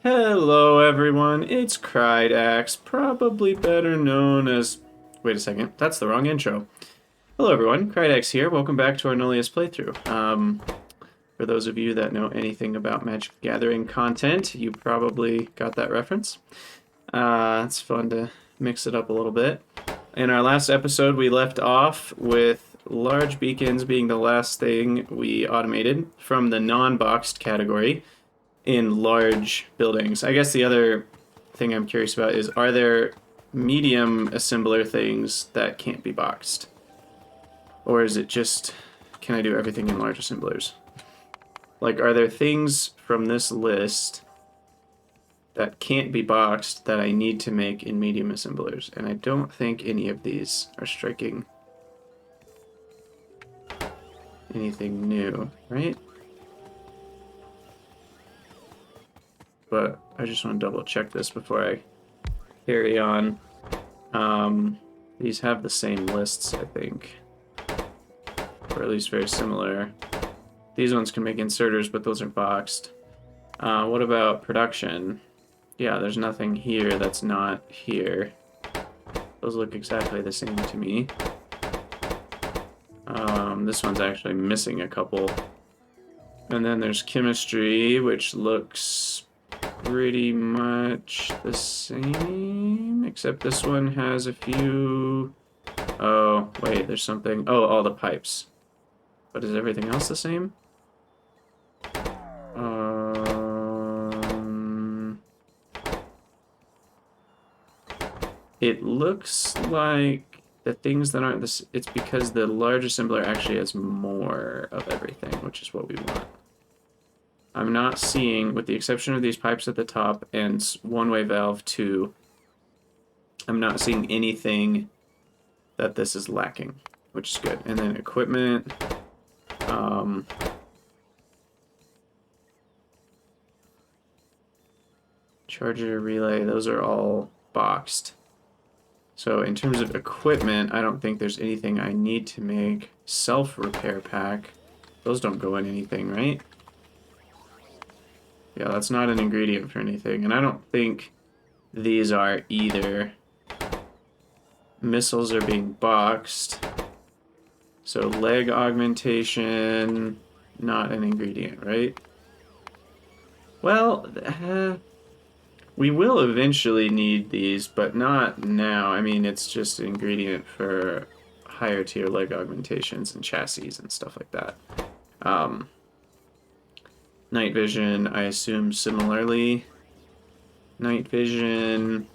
Hello everyone, it's Krydax, probably better known as... Wait a second, that's the wrong intro. Hello everyone, Krydax here, welcome back to our Nullius playthrough. For those of you that know anything about Magic the Gathering content, you probably got that reference. It's fun to mix it up a little bit. In our last episode, we left off with large beacons being the last thing we automated from the non-boxed category in large buildings. I guess the other thing I'm curious about is, are there medium assembler things that can't be boxed? Or is it just, can I do everything in large assemblers? Like, are there things from this list that can't be boxed that I need to make in medium assemblers? And I don't think any of these are striking anything new, right? But I just want to double check this before I carry on. These have the same lists, I think. Or at least very similar. These ones can make inserters, but those are boxed. What about production? Yeah, there's nothing here that's not here. Those look exactly the same to me. This one's actually missing a couple. And then there's chemistry, which looks pretty much the same, except this one has a few... Oh, wait, there's something... Oh, all the pipes. But is everything else the same? It looks like the things that aren't this... It's because the large assembler actually has more of everything, which is what we want. I'm not seeing, with the exception of these pipes at the top and one-way valve 2, I'm not seeing anything that this is lacking, which is good. And then equipment, charger, relay, those are all boxed. So in terms of equipment, I don't think there's anything I need to make. Self-repair pack, those don't go in anything, right? Yeah, that's not an ingredient for anything, and I don't think these are either. Missiles are being boxed. So leg augmentation, not an ingredient, right? Well, we will eventually need these, but not now. I mean, it's just an ingredient for higher tier leg augmentations and chassis and stuff like that. Night vision, I assume similarly. Night vision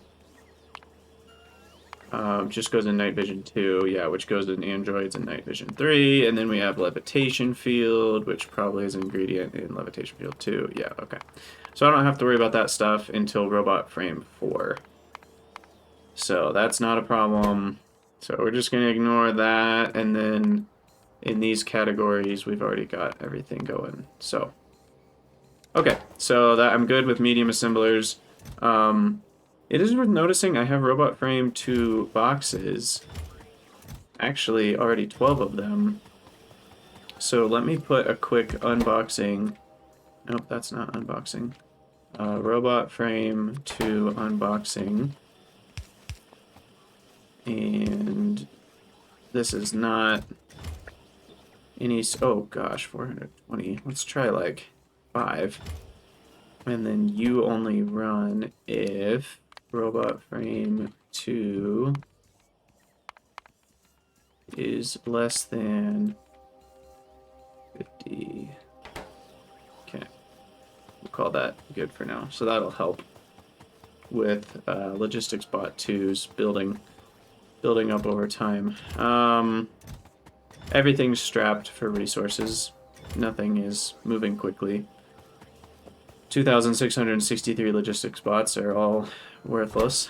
just goes in night vision 2, yeah, which goes in androids and night vision 3. And then we have levitation field, which probably is an ingredient in levitation field 2. Yeah, okay. So I don't have to worry about that stuff until robot frame 4. So that's not a problem. So we're just going to ignore that. And then in these categories, we've already got everything going. So... Okay, so that I'm good with medium assemblers. It is worth noticing I have robot frame 2 boxes. Actually, already 12 of them. So let me put a quick unboxing. Nope, that's not unboxing. Robot frame 2 unboxing. And this is not any... Oh gosh, 420. Let's try like 5. And then you only run if robot frame 2 is less than 50. Okay, we'll call that good for now. So that'll help with logistics bot 2's building up over time. Everything's strapped for resources. Nothing is moving quickly. 2,663 logistics bots are all worthless.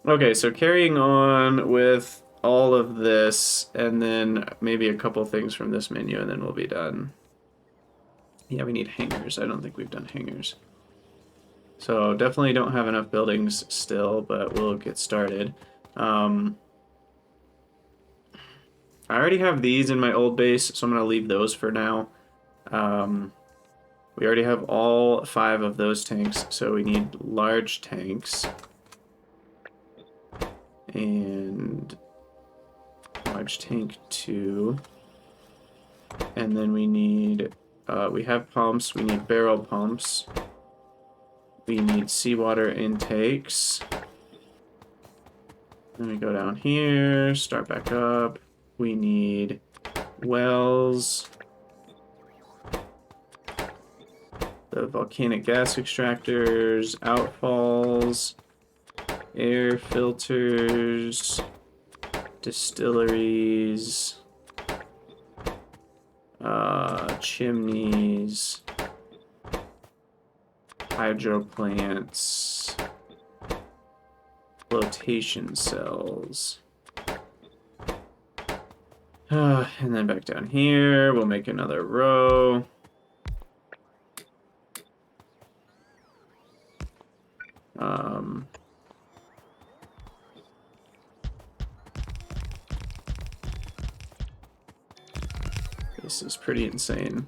Okay, so carrying on with all of this, and then maybe a couple things from this menu, and then we'll be done. Yeah, we need hangars. I don't think we've done hangars. So definitely don't have enough buildings still, but we'll get started. I already have these in my old base, so I'm going to leave those for now. We already have all 5 of those tanks, so we need large tanks. And large tank 2. And then we need, we have pumps, we need barrel pumps. We need seawater intakes. Then we go down here, start back up. We need wells. The volcanic gas extractors, outfalls, air filters, distilleries, chimneys, hydro plants, flotation cells. And then back down here, we'll make another row. This is pretty insane.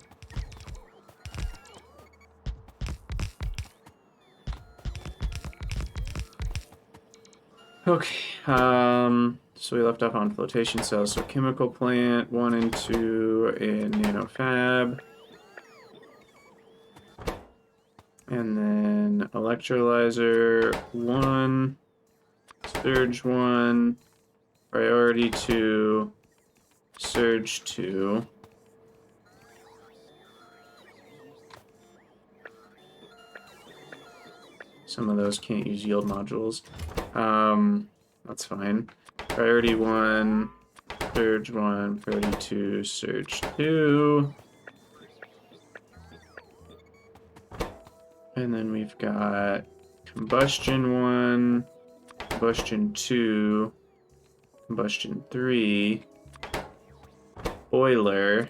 Okay, so we left off on flotation cells. So chemical plant 1 and 2 in nanofab. And then electrolyzer 1, surge 1, priority 2, surge 2. Some of those can't use yield modules. That's fine. Priority 1, surge 1, priority 2, surge 2. And then we've got combustion 1, combustion 2, combustion 3, boiler.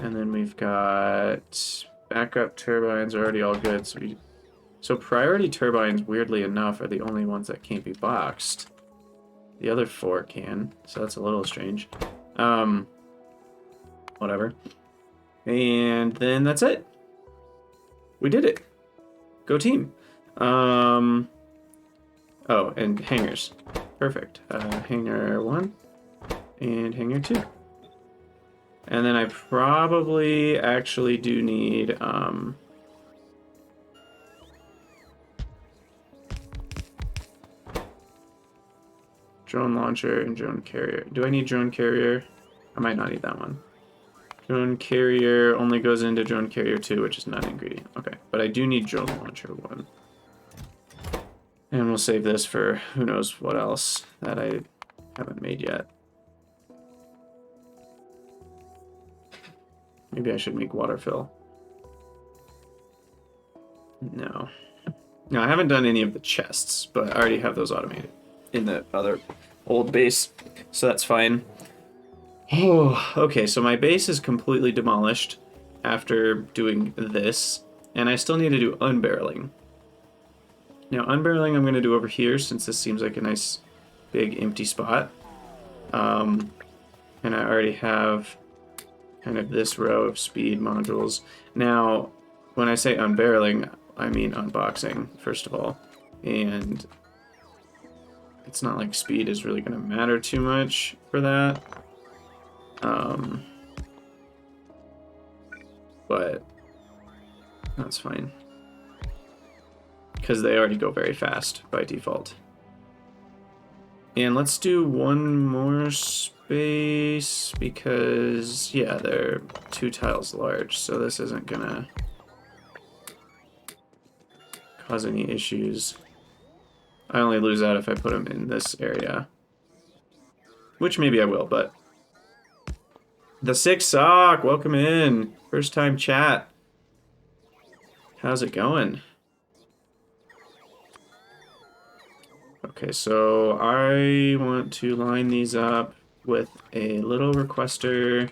And then we've got backup turbines are already all good. So priority turbines, weirdly enough, are the only ones that can't be boxed. The other 4 can, so that's a little strange. Whatever. And then that's it. We did it. Go team. Oh, and hangars. Perfect. Hangar 1 and hangar 2. And then I probably actually do need, drone launcher and drone carrier. Do I need drone carrier? I might not need that one. Drone carrier only goes into drone carrier 2, which is not an ingredient. Okay, but I do need drone launcher 1. And we'll save this for who knows what else that I haven't made yet. Maybe I should make Waterfill. No. No, I haven't done any of the chests, but I already have those automated in the other old base, so that's fine. Oh, okay, so my base is completely demolished after doing this, and I still need to do unbarreling. Now, unbarreling I'm going to do over here, since this seems like a nice big empty spot. And I already have kind of this row of speed modules. Now, when I say unbarreling, I mean unboxing, first of all. And it's not like speed is really going to matter too much for that. But that's fine. Because they already go very fast by default. And let's do one more space because, yeah, they're 2 tiles large, so this isn't gonna cause any issues. I only lose out if I put them in this area. Which maybe I will, but... The Sick Sock, welcome in. First time chat. How's it going? Okay, so I want to line these up with a little requester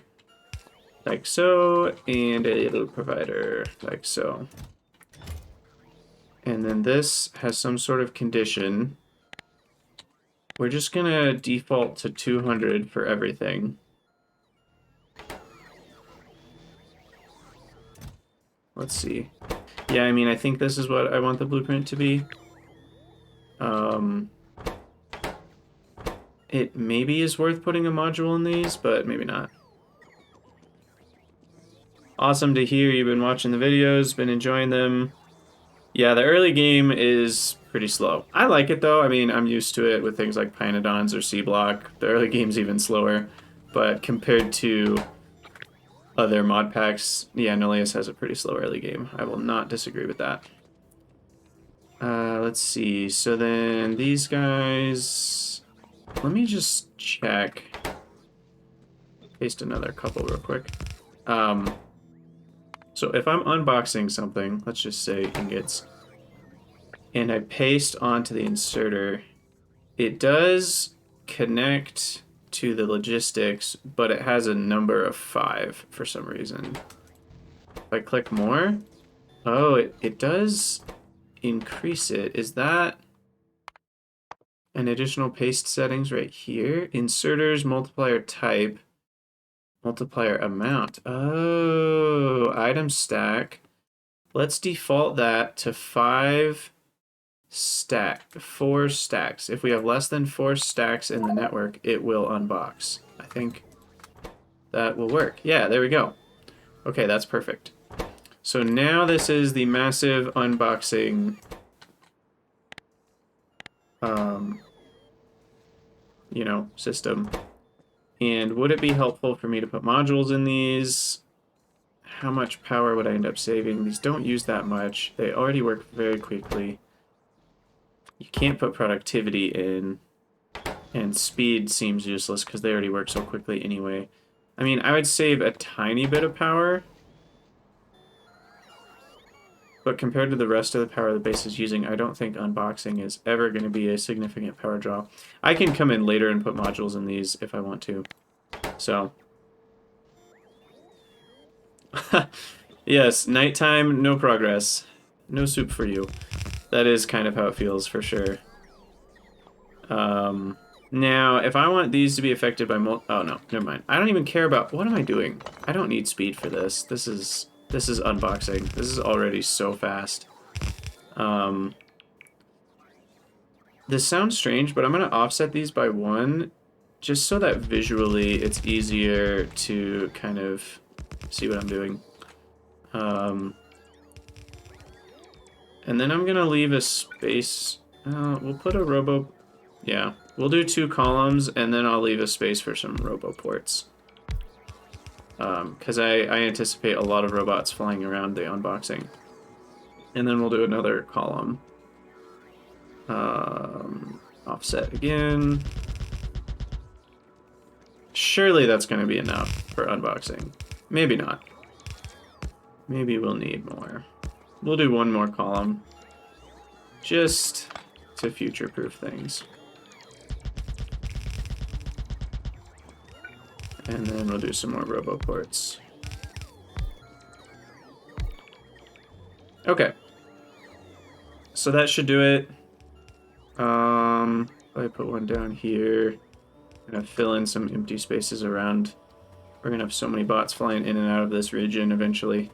like so, and a little provider like so. And then this has some sort of condition. We're just gonna default to 200 for everything. Let's see. Yeah, I mean, I think this is what I want the blueprint to be. It maybe is worth putting a module in these, but maybe not. Awesome to hear you've been watching the videos, been enjoying them. Yeah, the early game is pretty slow. I like it though. I mean, I'm used to it with things like Pynodons or C-Block. The early game's even slower, but compared to other mod packs, yeah, Nullius has a pretty slow early game. I will not disagree with that. Let's see. So then these guys... Let me just check. Paste another couple real quick. So if I'm unboxing something, let's just say ingots, and I paste onto the inserter, it does connect to the logistics, but it has a number of 5 for some reason. If I click more, oh, it does increase it. Is that an additional paste settings right here? Inserters, multiplier type, multiplier amount. Oh, item stack. Let's default that to 4 stacks. If we have less than 4 stacks in the network, it will unbox. I think that will work. Yeah, there we go. Okay, that's perfect. So now this is the massive unboxing you know, system. And would it be helpful for me to put modules in these? How much power would I end up saving? These don't use that much. They already work very quickly. You can't put productivity in, and speed seems useless because they already work so quickly anyway. I mean, I would save a tiny bit of power, but compared to the rest of the power the base is using, I don't think unboxing is ever going to be a significant power draw. I can come in later and put modules in these if I want to. So, yes, nighttime, no progress. No soup for you. That is kind of how it feels for sure. Now, if I want these to be affected by oh no, never mind. I don't even care about, what am I doing? I don't need speed for this. This is unboxing. This is already so fast. This sounds strange, but I'm gonna offset these by 1, just so that visually it's easier to kind of see what I'm doing. And then I'm gonna leave a space. We'll put a robo. Yeah, we'll do 2 columns, and then I'll leave a space for some robo ports. Because I anticipate a lot of robots flying around the unboxing. And then we'll do another column. Offset again. Surely that's going to be enough for unboxing. Maybe not. Maybe we'll need more. We'll do 1 more column. Just to future-proof things. And then we'll do some more roboports. Okay. So that should do it. I put 1 down here. I'm gonna fill in some empty spaces around. We're gonna have so many bots flying in and out of this region eventually.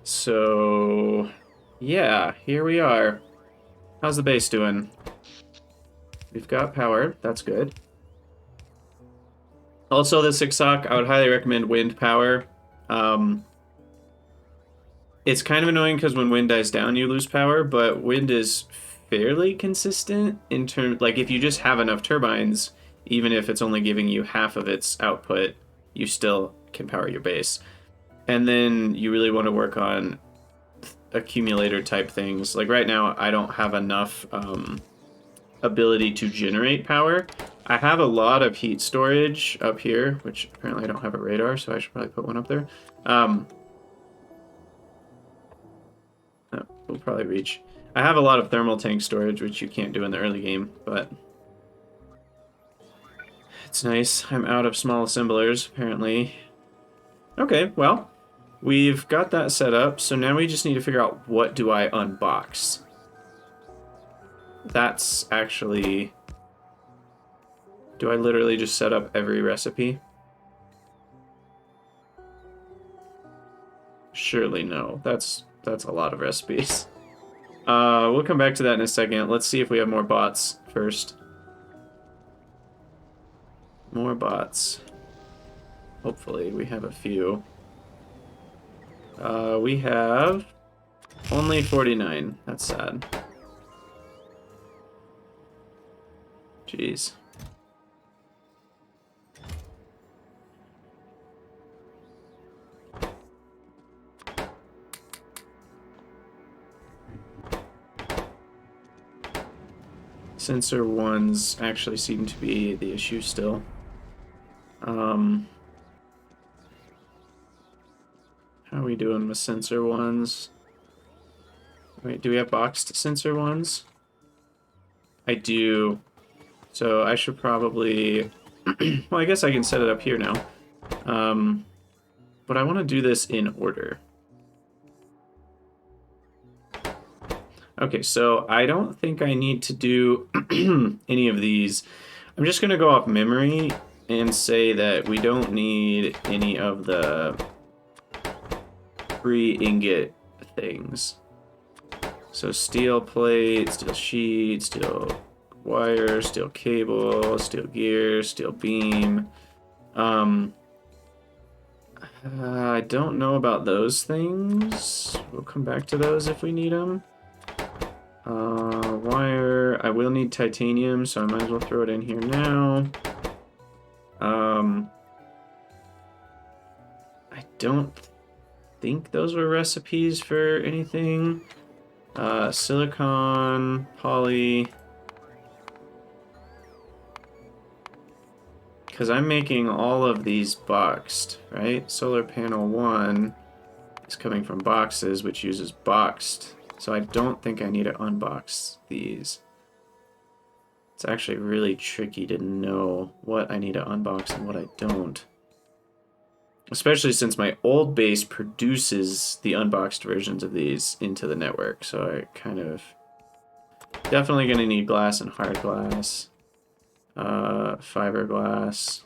So, yeah, here we are. How's the base doing? We've got power. That's good. Also, the 6 sock, I would highly recommend wind power. It's kind of annoying because when wind dies down, you lose power, but wind is fairly consistent in terms, like if you just have enough turbines, even if it's only giving you half of its output, you still can power your base. And then you really want to work on accumulator type things. Like right now, I don't have enough ability to generate power. I have a lot of heat storage up here, which apparently I don't have a radar, so I should probably put 1 up there. We'll probably reach. I have a lot of thermal tank storage, which you can't do in the early game, but it's nice. I'm out of small assemblers, apparently. Okay, well, we've got that set up, so now we just need to figure out what do I unbox. That's actually... Do I literally just set up every recipe? Surely no. That's a lot of recipes. We'll come back to that in a second. Let's see if we have more bots first. More bots. Hopefully, we have a few. We have only 49. That's sad. Jeez. Sensor 1s actually seem to be the issue still. How are we doing with sensor 1s? Wait, do we have boxed sensor 1s? I do. So I should probably... well, I guess I can set it up here now. But I want to do this in order. Okay, so I don't think I need to do any of these. I'm just going to go off memory and say that we don't need any of the pre-ingot things. So steel plate, steel sheet, steel wire, steel cable, steel gear, steel beam. I don't know about those things. We'll come back to those if we need them. Wire, I will need titanium, so I might as well throw it in here now. I don't think those were recipes for anything. Silicon, poly. Because I'm making all of these boxed, right? Solar panel 1 is coming from boxes, which uses boxed. So I don't think I need to unbox these. It's actually really tricky to know what I need to unbox and what I don't. Especially since my old base produces the unboxed versions of these into the network. So I kind of... definitely going to need glass and hard glass. Fiberglass.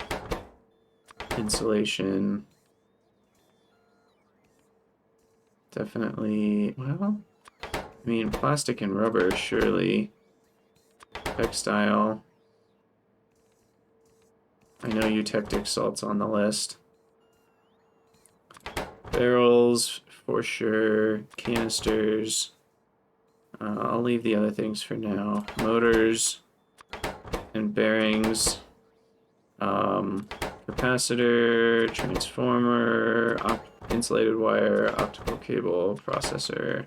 Insulation. Definitely... well... I mean, plastic and rubber, surely. Textile. I know eutectic salt's on the list. Barrels, for sure. Canisters. I'll leave the other things for now. Motors and bearings. Capacitor, transformer, insulated wire, optical cable, processor.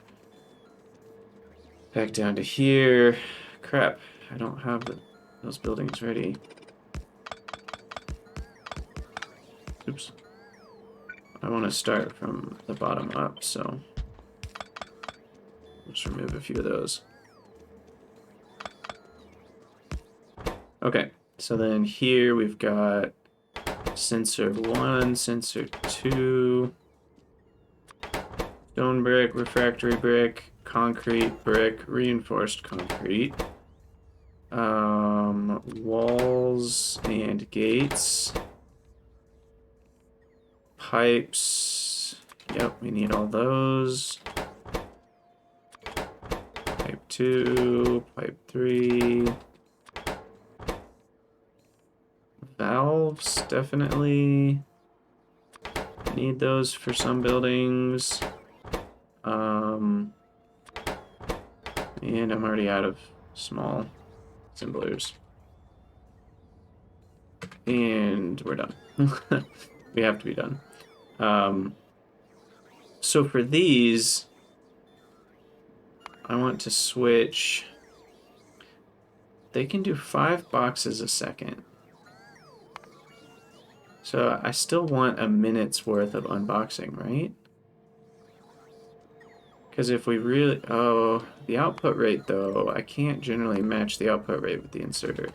Back down to here. Crap, I don't have those buildings ready. Oops. I want to start from the bottom up, so let's remove a few of those. Okay, so then here we've got sensor 1, sensor 2, stone brick, refractory brick, concrete brick, reinforced concrete, walls and gates, pipes, yep, we need all those, pipe 2, pipe 3, valves, definitely need those for some buildings. And I'm already out of small assemblers. And we're done. We have to be done. So for these, I want to switch. They can do 5 boxes a second. So I still want a minute's worth of unboxing, right? Because if we really... oh, the output rate, though, I can't generally match the output rate with the inserter.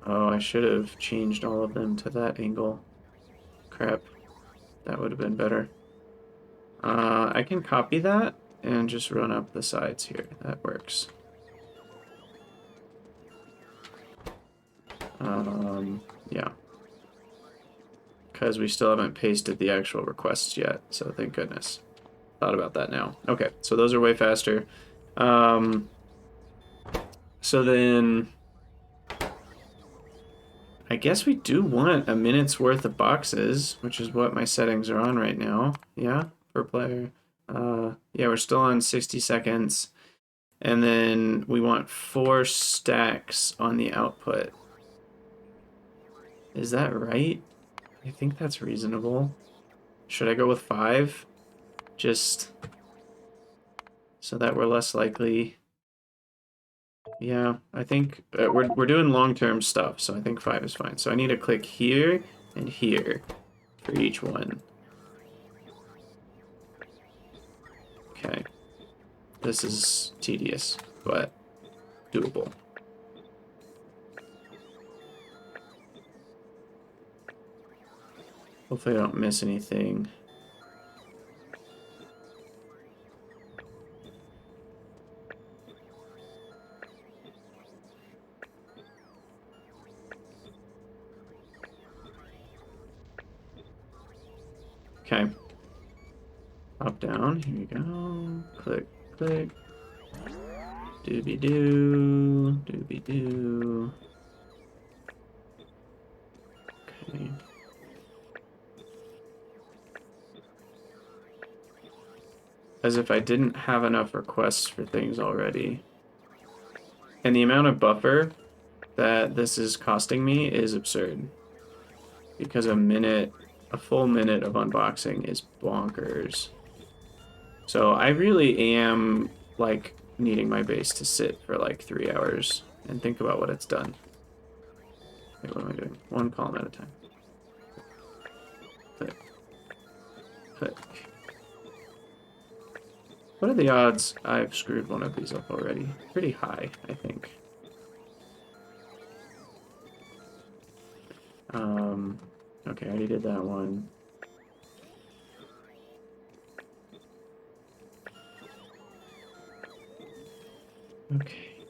Oh, I should have changed all of them to that angle. Crap. That would have been better. I can copy that and just run up the sides here. That works. Yeah. because we still haven't pasted the actual requests yet, so thank goodness. Thought about that now. Okay, so those are way faster. So then I guess we do want a minute's worth of boxes, which is what my settings are on right now. Yeah, per player. Yeah, we're still on 60 seconds. And then we want 4 stacks on the output. Is that right? I think that's reasonable. Should I go with 5? Just so that we're less likely. Yeah, I think we're doing long-term stuff, so I think 5 is fine. So I need to click here and here for each one. Okay. This is tedious, but doable. Hopefully I don't miss anything. Okay. Pop down. Here we go. Click, click. Doobie-doo. Doobie-doo. Okay. As if I didn't have enough requests for things already. And the amount of buffer that this is costing me is absurd. Because a full minute of unboxing is bonkers. So I really am, like, needing my base to sit for, like, 3 hours and think about what it's done. Wait, what am I doing? One column at a time. Click. Click. What are the odds I've screwed one of these up already? Pretty high, I think. Okay, I already did that one. Okay.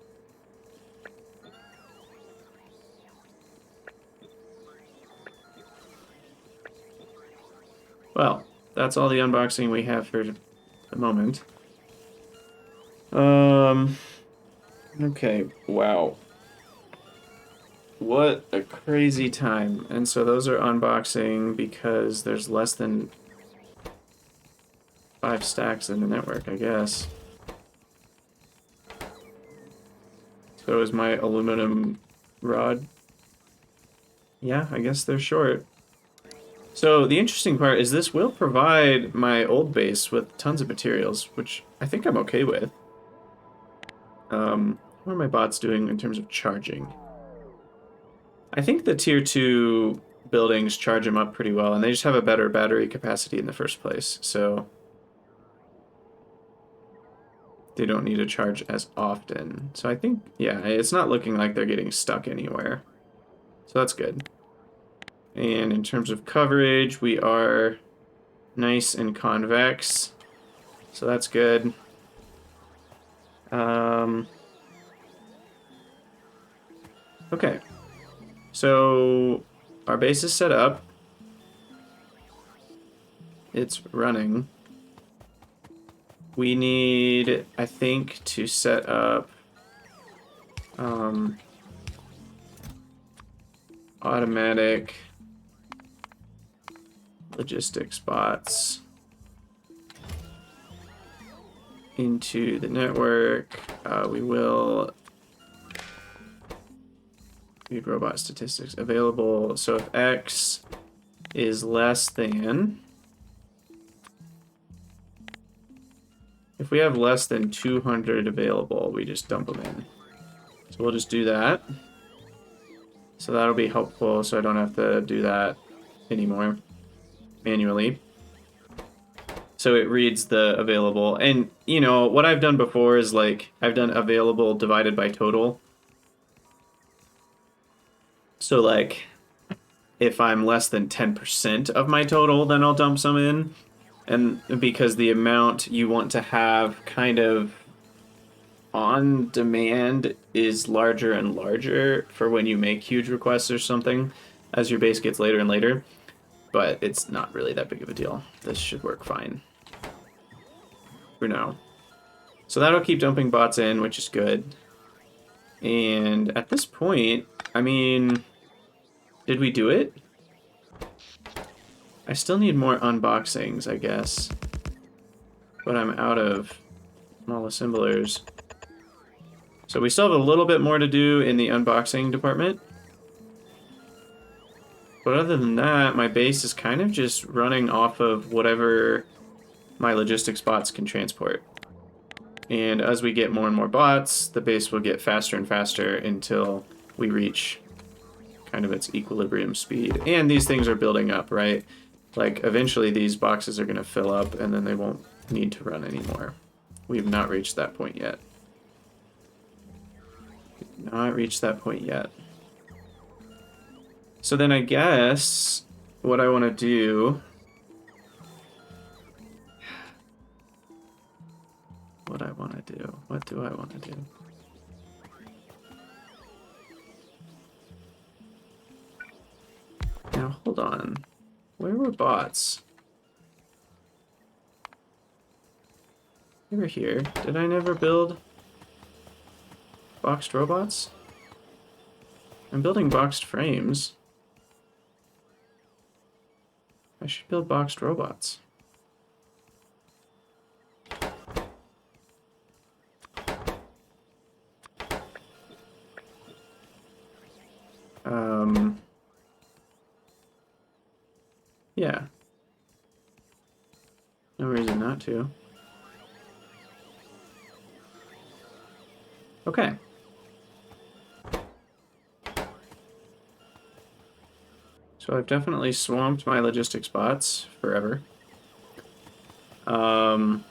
Well, that's all the unboxing we have for the moment. Okay, wow. What a crazy time. And so those are unboxing because there's less than 5 stacks in the network, I guess. So is my aluminum rod. Yeah, I guess they're short. So the interesting part is this will provide my old base with tons of materials, which I think I'm okay with. What are my bots doing in terms of charging? I think the tier 2 buildings charge them up pretty well, and they just have a better battery capacity in the first place, so they don't need to charge as often. So I think, yeah, it's not looking like they're getting stuck anywhere. So that's good. And in terms of coverage, we are nice and convex, so that's good. Okay. So our base is set up. It's running. We need, I think, to set up automatic logistics bots into the network. We will need robot statistics available. So if X is less than, if we have less than 200 available, we just dump them in. So we'll just do that. So that'll be helpful, so I don't have to do that anymore manually. So it reads the available. And, you know, what I've done before is, like, I've done available divided by total. So, like, if I'm less than 10% of my total, then I'll dump some in. And because the amount you want to have kind of on demand is larger and larger for when you make huge requests or something as your base gets later and later. but it's not really that big of a deal. This should work fine for now. So that'll keep dumping bots in, which is good. And at this point, I mean, did we do it? I still need more unboxings, I guess. But I'm out of small assemblers. So we still have a little bit more to do in the unboxing department. But other than that, my base is kind of just running off of whatever my logistics bots can transport. And as we get more and more bots, the base will get faster and faster until we reach kind of its equilibrium speed. And these things are building up, right? Like, eventually these boxes are going to fill up and then they won't need to run anymore. We have not reached that point yet. Not reached that point yet. So then I guess what I want to do... What do I want to do? Now, hold on. Where were bots? They were here. Did I never build boxed robots? I'm building boxed frames. I should build boxed robots. Yeah. No reason not to. Okay. So I've definitely swamped my logistics bots forever. So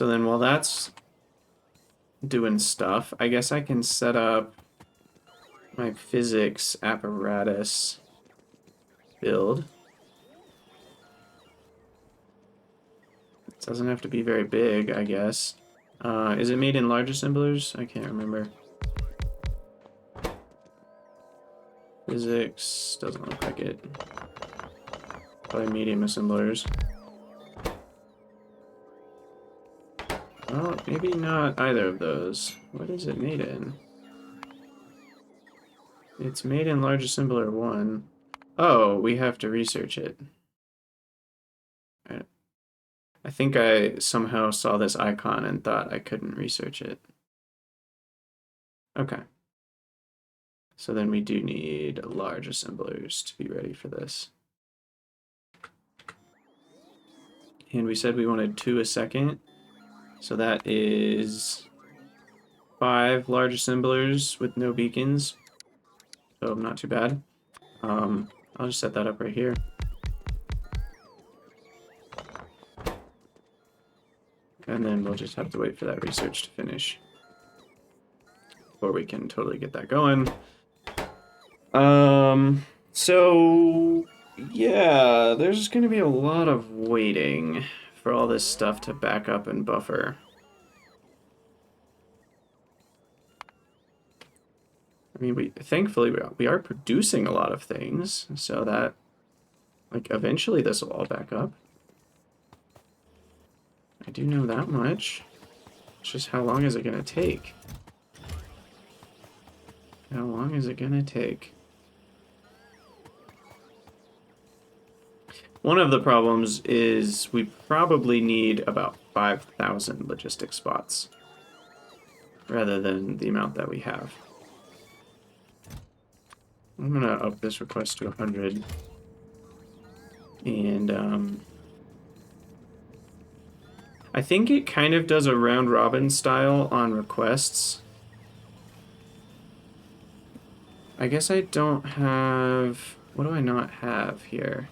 then while that's doing stuff, I guess I can set up my physics apparatus build. It doesn't have to be very big, I guess. Is it made in large assemblers? I can't remember. Physics doesn't look like it. Probably medium assemblers. Well, maybe not either of those. What is it made in? It's made in large assembler 1. Oh, we have to research it. I think I somehow saw this icon and thought I couldn't research it. Okay. So then we do need large assemblers to be ready for this. And we said we wanted 2 a second. So that is 5 large assemblers with no beacons. So not too bad. I'll just set that up right here. And then we'll just have to wait for that research to finish before we can totally get that going. So yeah, there's going to be a lot of waiting for all this stuff to back up and buffer. I mean, thankfully we are producing a lot of things, so that, like, eventually this will all back up. I do know that much. It's just how long is it going to take? How long is it going to take? One of the problems is we probably need about 5,000 logistics spots rather than the amount that we have. I'm going to up this request to 100. And I think it kind of does a round robin style on requests. I guess I don't have... What do I not have here?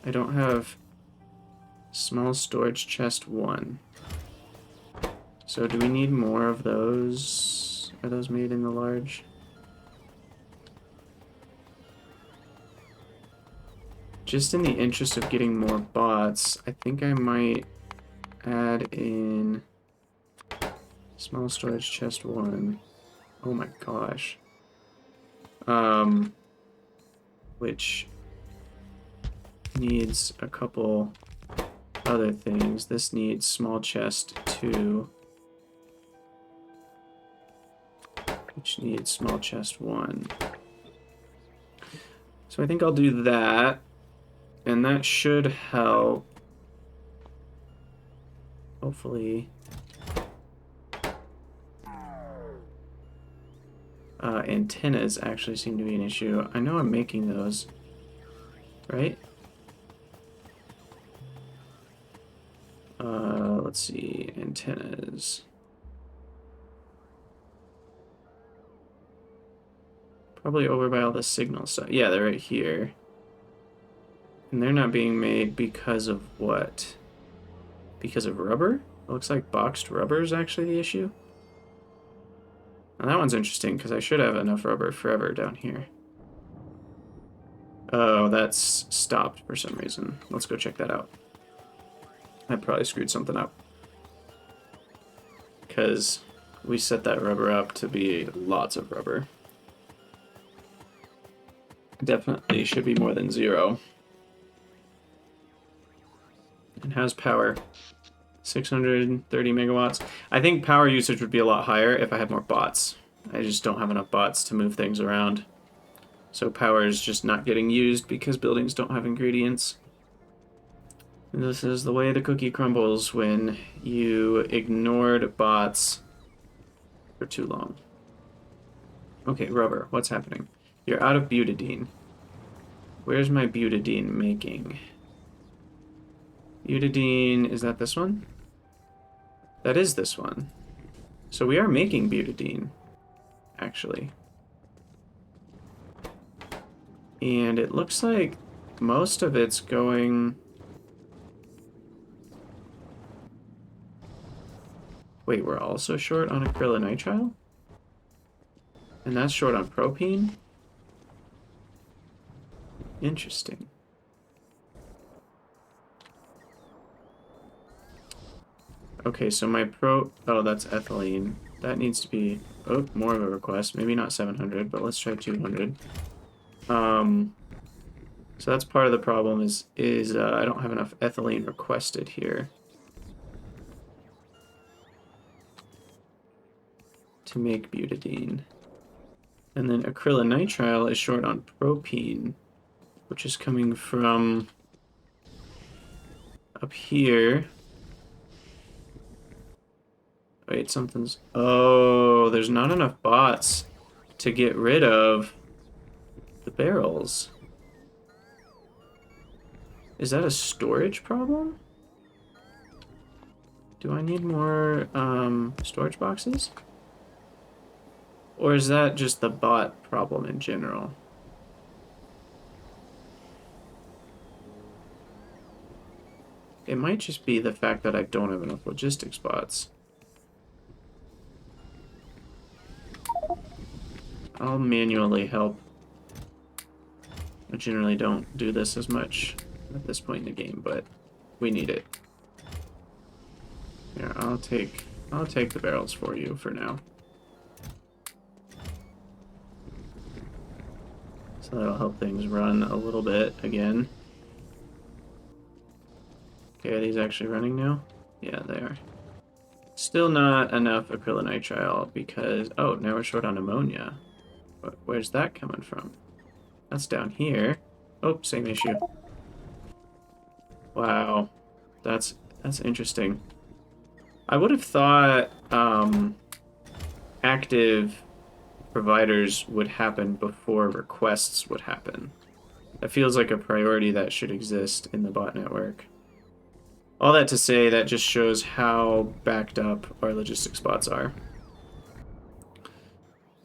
I don't have small storage chest 1. So do we need more of those? Are those made in the large? Just in the interest of getting more bots, I think I might add in small storage chest 1. Oh my gosh. which needs a couple other things. This needs small chest 2, which needs small chest 1. So I think I'll do that, and that should help. Hopefully. Antennas actually seem to be an issue. I know I'm making those, right? Let's see, antennas. Probably over by all the signal stuff. Yeah, they're right here. And they're not being made because of what? Because of rubber? It looks like boxed rubber is actually the issue. Now that one's interesting because I should have enough rubber forever down here. Oh, that's stopped for some reason. Let's go check that out. I probably screwed something up. Because we set that rubber up to be lots of rubber. Definitely should be more than 0. And how's power? 630 megawatts. I think power usage would be a lot higher if I had more bots. I just don't have enough bots to move things around. So power is just not getting used because buildings don't have ingredients. And this is the way the cookie crumbles when you ignored bots for too long. Okay, rubber, what's happening? You're out of butadiene. Where's my butadiene making? Butadiene, is that this one? That is this one. So we are making butadiene, actually. And it looks like most of it's going... Wait, we're also short on acrylonitrile? And that's short on propene? Interesting. Okay, so my oh, that's ethylene. That needs to be, oh, more of a request. Maybe not 700, but let's try 200. So that's part of the problem is I don't have enough ethylene requested here to make butadiene. And then acrylonitrile is short on propene, which is coming from up here. Wait, something's... Oh, there's not enough bots to get rid of the barrels. Is that a storage problem? Do I need more storage boxes? Or is that just the bot problem in general? It might just be the fact that I don't have enough logistics bots. I'll manually help. I generally don't do this as much at this point in the game, but we need it. Here, I'll take the barrels for you for now. So that'll help things run a little bit again. Okay, are these actually running now? Yeah, they are. Still not enough acrylonitrile because... Oh, now we're short on ammonia. Where's that coming from? That's down here. Oh, same issue. Wow. That's interesting. I would have thought active providers would happen before requests would happen. That feels like a priority that should exist in the bot network. All that to say, that just shows how backed up our logistics bots are.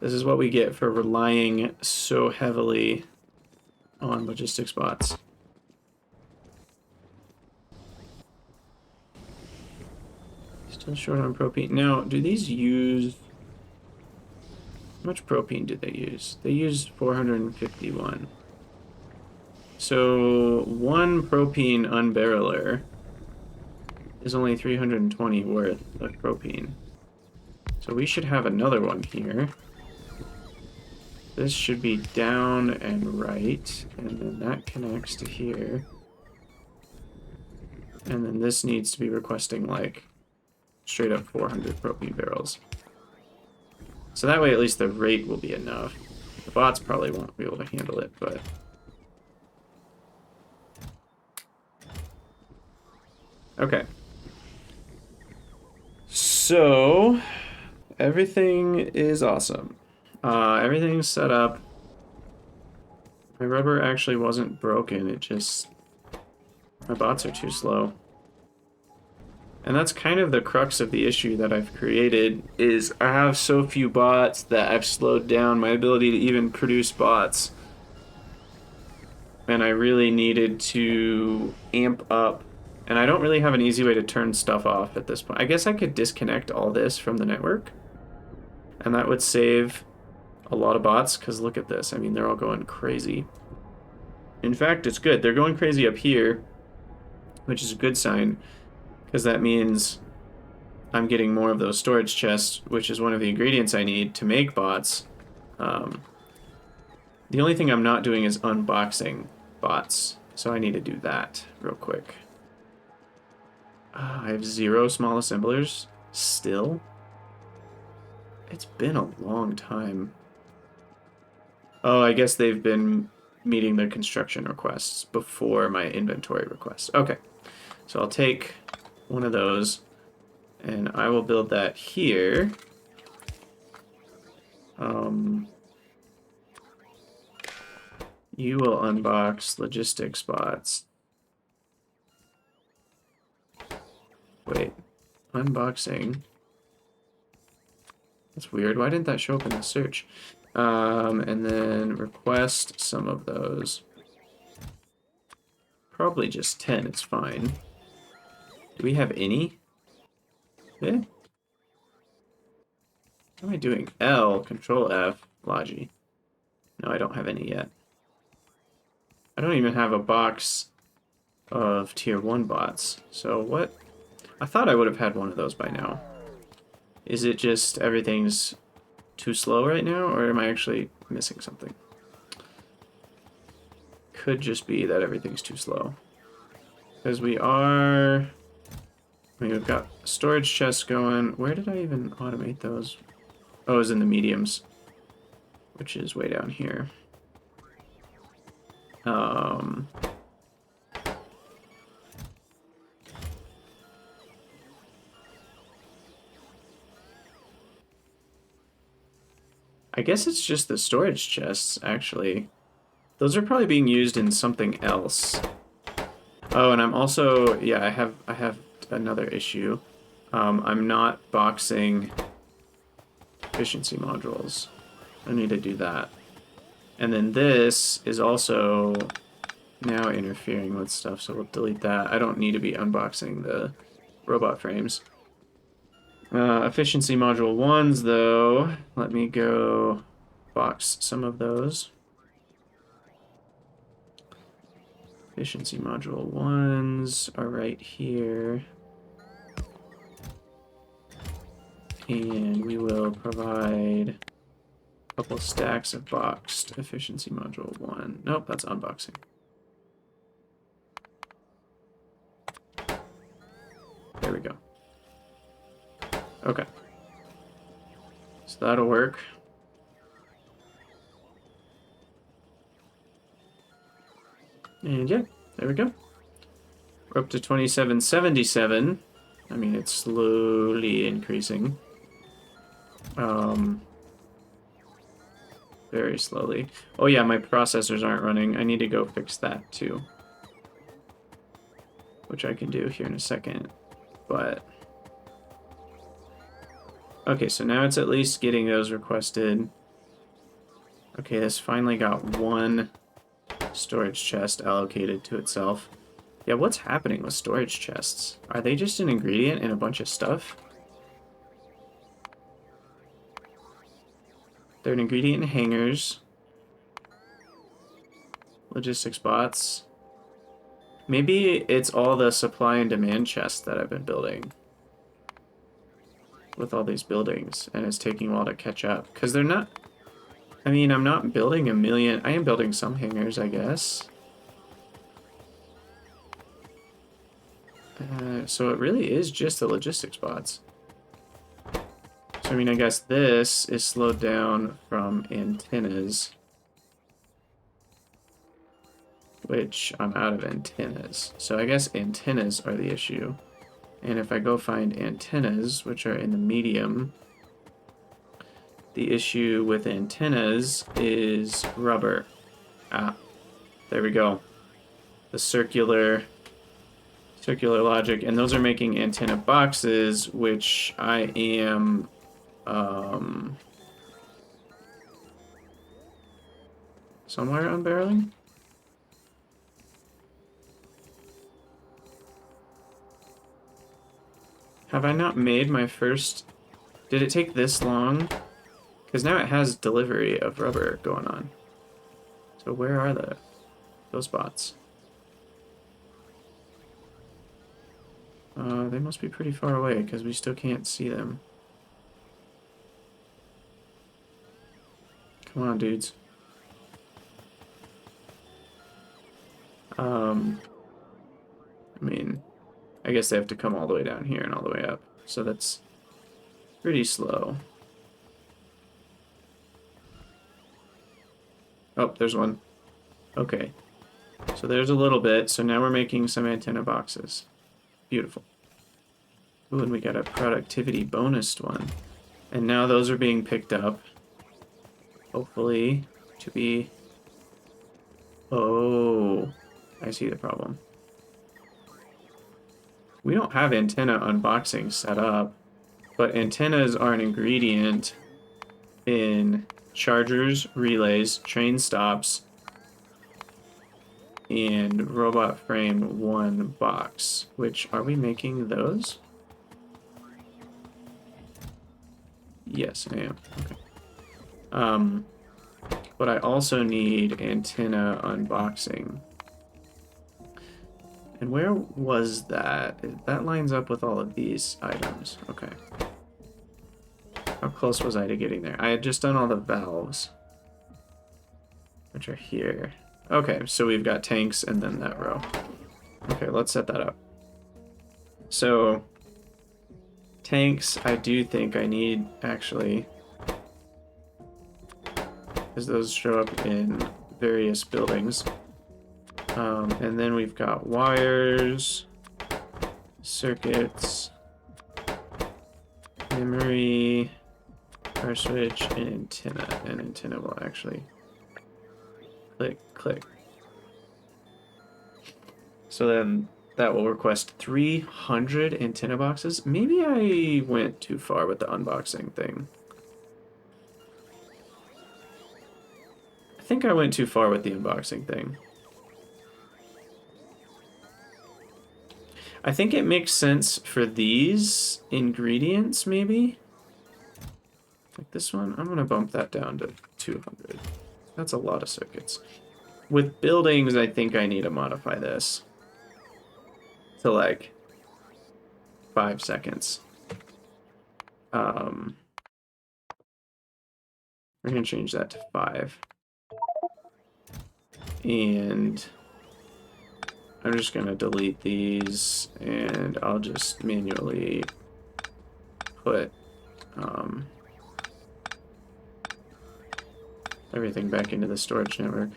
This is what we get for relying so heavily on logistics bots. Still short on propene. Now, do these use... How much propene do they use? They use 451. So, one propene unbarreler is only 320 worth of propene. So we should have another one here. This should be down and right, and then that connects to here. And then this needs to be requesting like straight up 400 propane barrels. So that way at least the rate will be enough. The bots probably won't be able to handle it, but... Okay. So, everything is awesome. Everything's set up. My rubber actually wasn't broken, it just... My bots are too slow. And that's kind of the crux of the issue that I've created, is I have so few bots that I've slowed down my ability to even produce bots. And I really needed to amp up. And I don't really have an easy way to turn stuff off at this point. I guess I could disconnect all this from the network. And that would save a lot of bots, because look at this. I mean, they're all going crazy. In fact, it's good. They're going crazy up here, which is a good sign, because that means I'm getting more of those storage chests, which is one of the ingredients I need to make bots. The only thing I'm not doing is unboxing bots, so I need to do that real quick. I have 0 small assemblers still. It's been a long time. Oh, I guess they've been meeting their construction requests before my inventory requests. Okay, so I'll take one of those, and I will build that here. You will unbox logistics bots. Wait, unboxing. That's weird. Why didn't that show up in the search? And then request some of those. Probably just 10, it's fine. Do we have any? Yeah. What am I doing? L, Control F, Logi. No, I don't have any yet. I don't even have a box of tier 1 bots. So what? I thought I would have had one of those by now. Is it just everything's too slow right now, or am I actually missing something? Could just be that everything's too slow. Because we are... I mean, we've got storage chests going. Where did I even automate those? Oh, it was in the mediums, which is way down here. I guess it's just the storage chests, actually. Those are probably being used in something else. Oh, and I'm also, yeah, I have another issue. I'm not boxing efficiency modules. I need to do that. And then this is also now interfering with stuff, so we'll delete that. I don't need to be unboxing the robot frames. Efficiency module 1s, though. Let me go box some of those. Efficiency module 1s are right here. And we will provide a couple stacks of boxed efficiency module 1. Nope, that's unboxing. There we go. Okay. So that'll work. And yeah, there we go. We're up to 2777. I mean, it's slowly increasing. Very slowly. Oh yeah, my processors aren't running. I need to go fix that too. Which I can do here in a second. But... okay, so now it's at least getting those requested. Okay, this finally got one storage chest allocated to itself. Yeah, what's happening with storage chests? Are they just an ingredient in a bunch of stuff? They're an ingredient in hangars. Logistics bots. Maybe it's all the supply and demand chests that I've been building. With all these buildings, and it's taking a while to catch up. Because they're not... I mean, I'm not building a million. I am building some hangars, I guess. So it really is just the logistics bots. So, I mean, I guess this is slowed down from antennas. Which I'm out of antennas. So I guess antennas are the issue. And if I go find antennas, which are in the medium, the issue with antennas is rubber. Ah, there we go. The circular logic, and those are making antenna boxes, which I am somewhere unbarreling. Have I not made my first... Did it take this long? Because now it has delivery of rubber going on. So where are those bots? They must be pretty far away because we still can't see them. Come on, dudes. I mean, I guess they have to come all the way down here and all the way up. So that's pretty slow. Oh, there's one. Okay. So there's a little bit. So now we're making some antenna boxes. Beautiful. Ooh, and we got a productivity bonus one. And now those are being picked up. Hopefully to be... Oh, I see the problem. We don't have antenna unboxing set up, but antennas are an ingredient in chargers, relays, train stops, and robot frame 1 box. Which, are we making those? Yes, I am. Okay. But I also need antenna unboxing. And where was that? That lines up with all of these items. Okay. How close was I to getting there? I had just done all the valves, which are here. Okay, so we've got tanks and then that row. Okay, let's set that up. So, tanks, I do think I need, actually, because those show up in various buildings. And then we've got wires, circuits, memory, power switch, and antenna. And antenna will actually click. So then that will request 300 antenna boxes. Maybe I went too far with the unboxing thing. I think I went too far with the unboxing thing. I think it makes sense for these ingredients, maybe? Like this one, I'm going to bump that down to 200. That's a lot of circuits. With buildings, I think I need to modify this to like 5 seconds. We're going to change that to 5. And I'm just going to delete these, and I'll just manually put everything back into the storage network.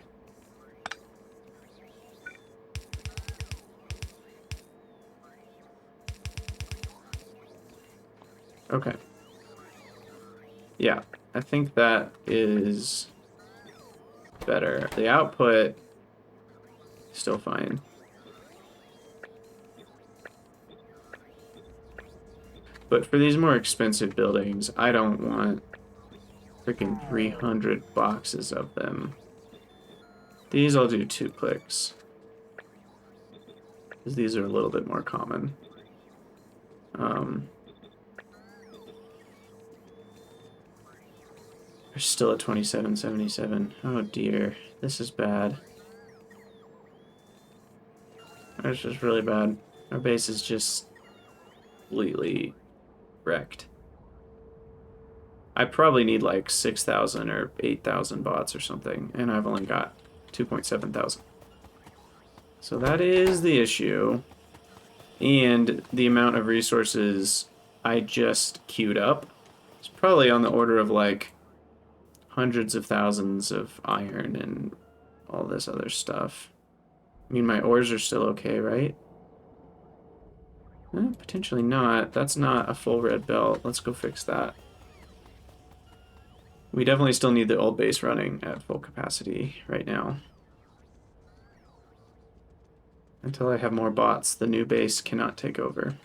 Okay. Yeah, I think that is better. The output is still fine. But for these more expensive buildings, I don't want freaking 300 boxes of them. These I'll do 2 clicks, because these are a little bit more common. We're still at 2777. Oh dear, this is bad. That's just really bad. Our base is just completely wrecked. I probably need like 6,000 or 8,000 bots or something, and I've only got 2.7 thousand. So that is the issue. And the amount of resources I just queued up is probably on the order of like hundreds of thousands of iron and all this other stuff. I mean, my ores are still okay, right? Potentially not. That's not a full red belt. Let's go fix that. We definitely still need the old base running at full capacity right now. Until I have more bots, the new base cannot take over.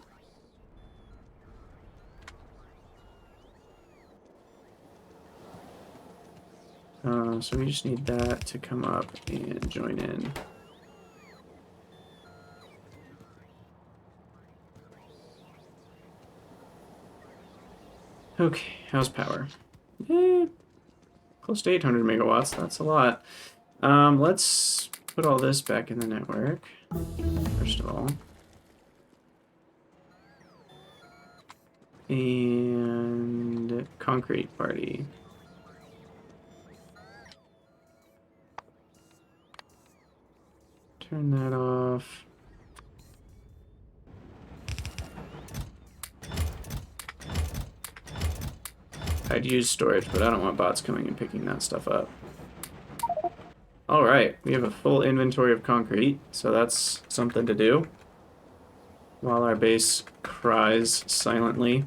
So we just need that to come up and join in. Okay, how's power? Close to 800 megawatts, that's a lot. Let's put all this back in the network, first of all. And concrete party. Turn that off. I'd use storage, but I don't want bots coming and picking that stuff up. Alright, we have a full inventory of concrete, so that's something to do. While our base cries silently.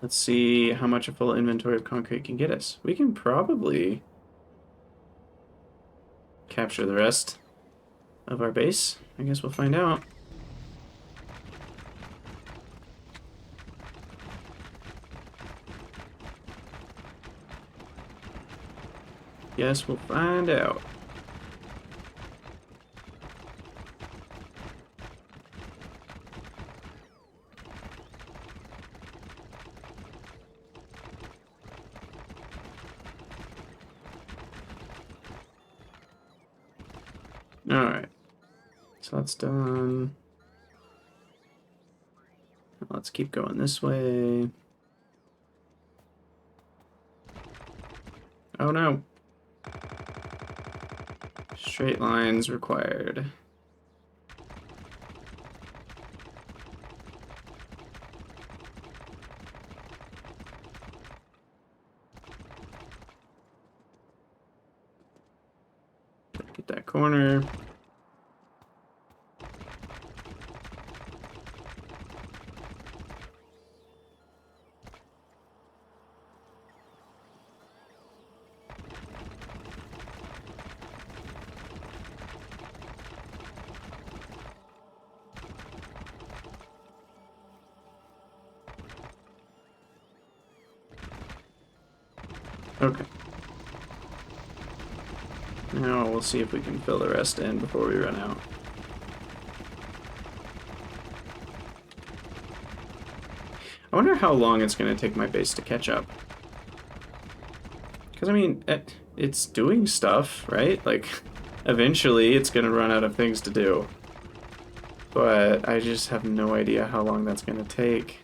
Let's see how much a full inventory of concrete can get us. We can probably capture the rest of our base. I guess we'll find out. Guess we'll find out. Alright. So that's done. Let's keep going this way. Oh no. Straight lines required. Get that corner. Okay. Now we'll see if we can fill the rest in before we run out. I wonder how long it's going to take my base to catch up. Because, I mean, it's doing stuff, right? Like, eventually it's going to run out of things to do. But I just have no idea how long that's going to take.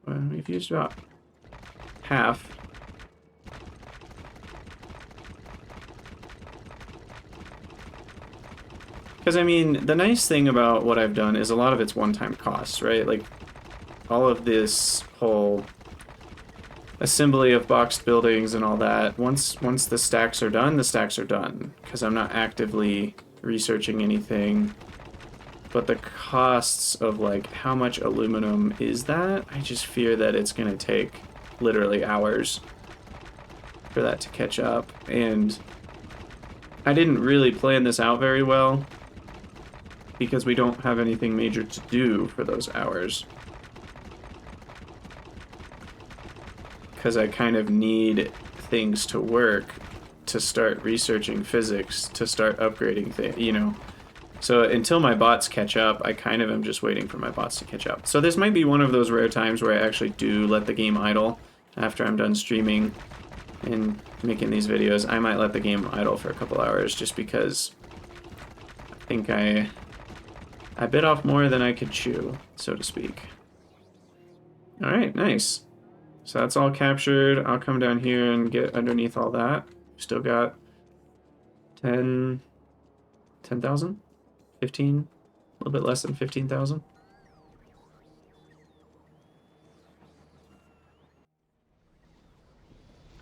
Well, we've used about half. Because, I mean, the nice thing about what I've done is a lot of it's one-time costs, right? Like, all of this whole assembly of boxed buildings and all that, once the stacks are done, the stacks are done. Because I'm not actively researching anything. But the costs of, like, how much aluminum is that? I just fear that it's going to take literally hours for that to catch up. And I didn't really plan this out very well, because we don't have anything major to do for those hours. Because I kind of need things to work to start researching physics, to start upgrading things, you know. So until my bots catch up, I kind of am just waiting for my bots to catch up. So this might be one of those rare times where I actually do let the game idle after I'm done streaming and making these videos. I might let the game idle for a couple hours just because I think I bit off more than I could chew, so to speak. Alright, nice. So that's all captured. I'll come down here and get underneath all that. Still got 10,000? 15? A little bit less than 15,000.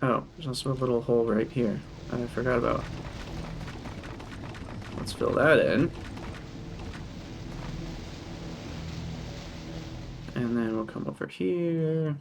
Oh, there's also a little hole right here that I forgot about. Let's fill that in. And then we'll come over here.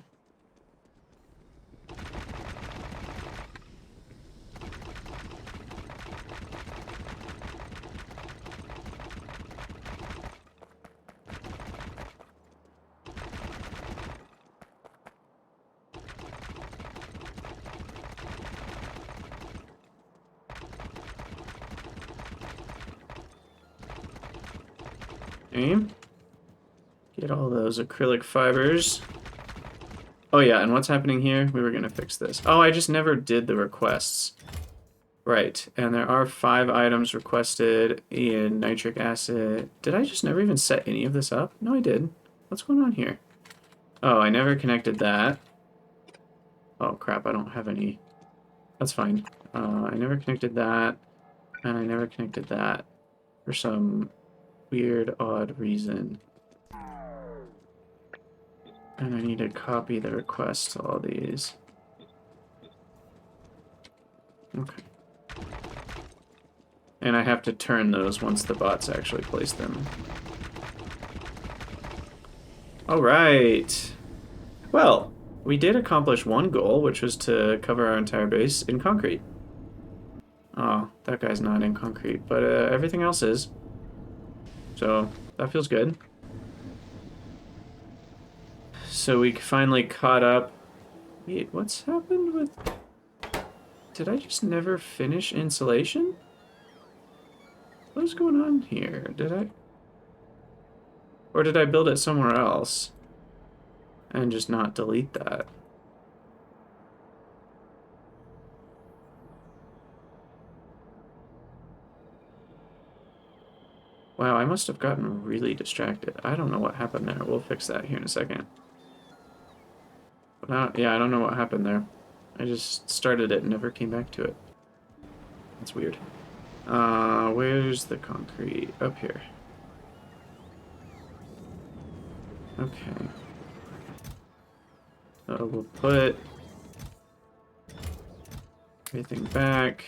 Okay. Get all those acrylic fibers. Oh yeah, and what's happening here? We were gonna fix this. Oh, I just never did the requests. Right, and there are 5 items requested in nitric acid. Did I just never even set any of this up? No, I did. What's going on here? Oh, I never connected that. Oh crap, I don't have any. That's fine. I never connected that, and I never connected that for some weird, odd reason. And I need to copy the request to all these. Okay. And I have to turn those once the bots actually place them. Alright. Well, we did accomplish one goal, which was to cover our entire base in concrete. Oh, that guy's not in concrete, but everything else is. So, that feels good. So we finally caught up. Wait, what's happened with... Did I just never finish insulation? What is going on here? Did I... Or did I build it somewhere else? And just not delete that? Wow, I must have gotten really distracted. I don't know what happened there. We'll fix that here in a second. But yeah, I don't know what happened there. I just started it and never came back to it. That's weird. Where's the concrete? Up here. Okay. So we'll put everything back.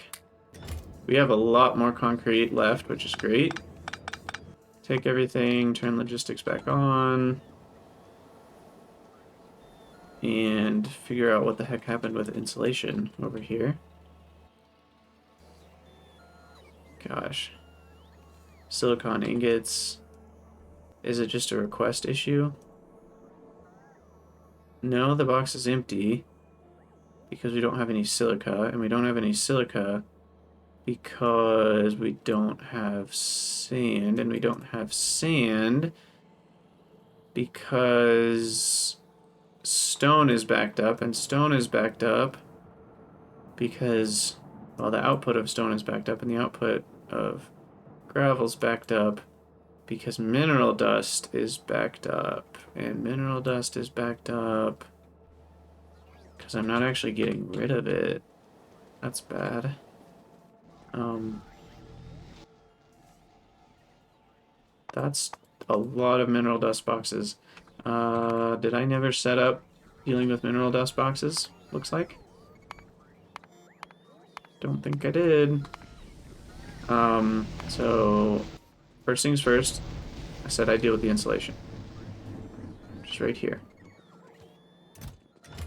We have a lot more concrete left, which is great. Take everything, turn logistics back on, and figure out what the heck happened with insulation over here. Gosh. Silicon ingots. Is it just a request issue? No, the box is empty because we don't have any silica, and we don't have any silica because we don't have sand, and we don't have sand because stone is backed up, and stone is backed up because, well, the output of stone is backed up, and the output of gravel's backed up because mineral dust is backed up, and mineral dust is backed up because I'm not actually getting rid of it. That's bad. That's a lot of mineral dust boxes. Did I never set up dealing with mineral dust boxes? Looks like. Don't think I did. So first things first, I said I'd deal with the insulation. Just right here.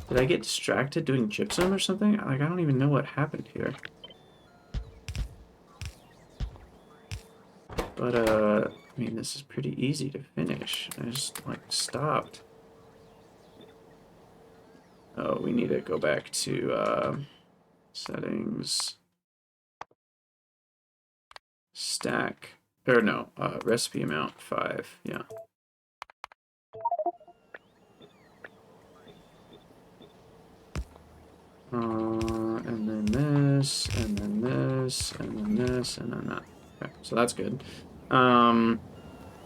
Did I get distracted doing gypsum or something? Like, I don't even know what happened here. But, I mean, this is pretty easy to finish. I just, like, stopped. Oh, we need to go back to, settings. Stack. Or no, recipe amount 5, yeah. And then this, and then this, and then this, and then that. Okay, so that's good.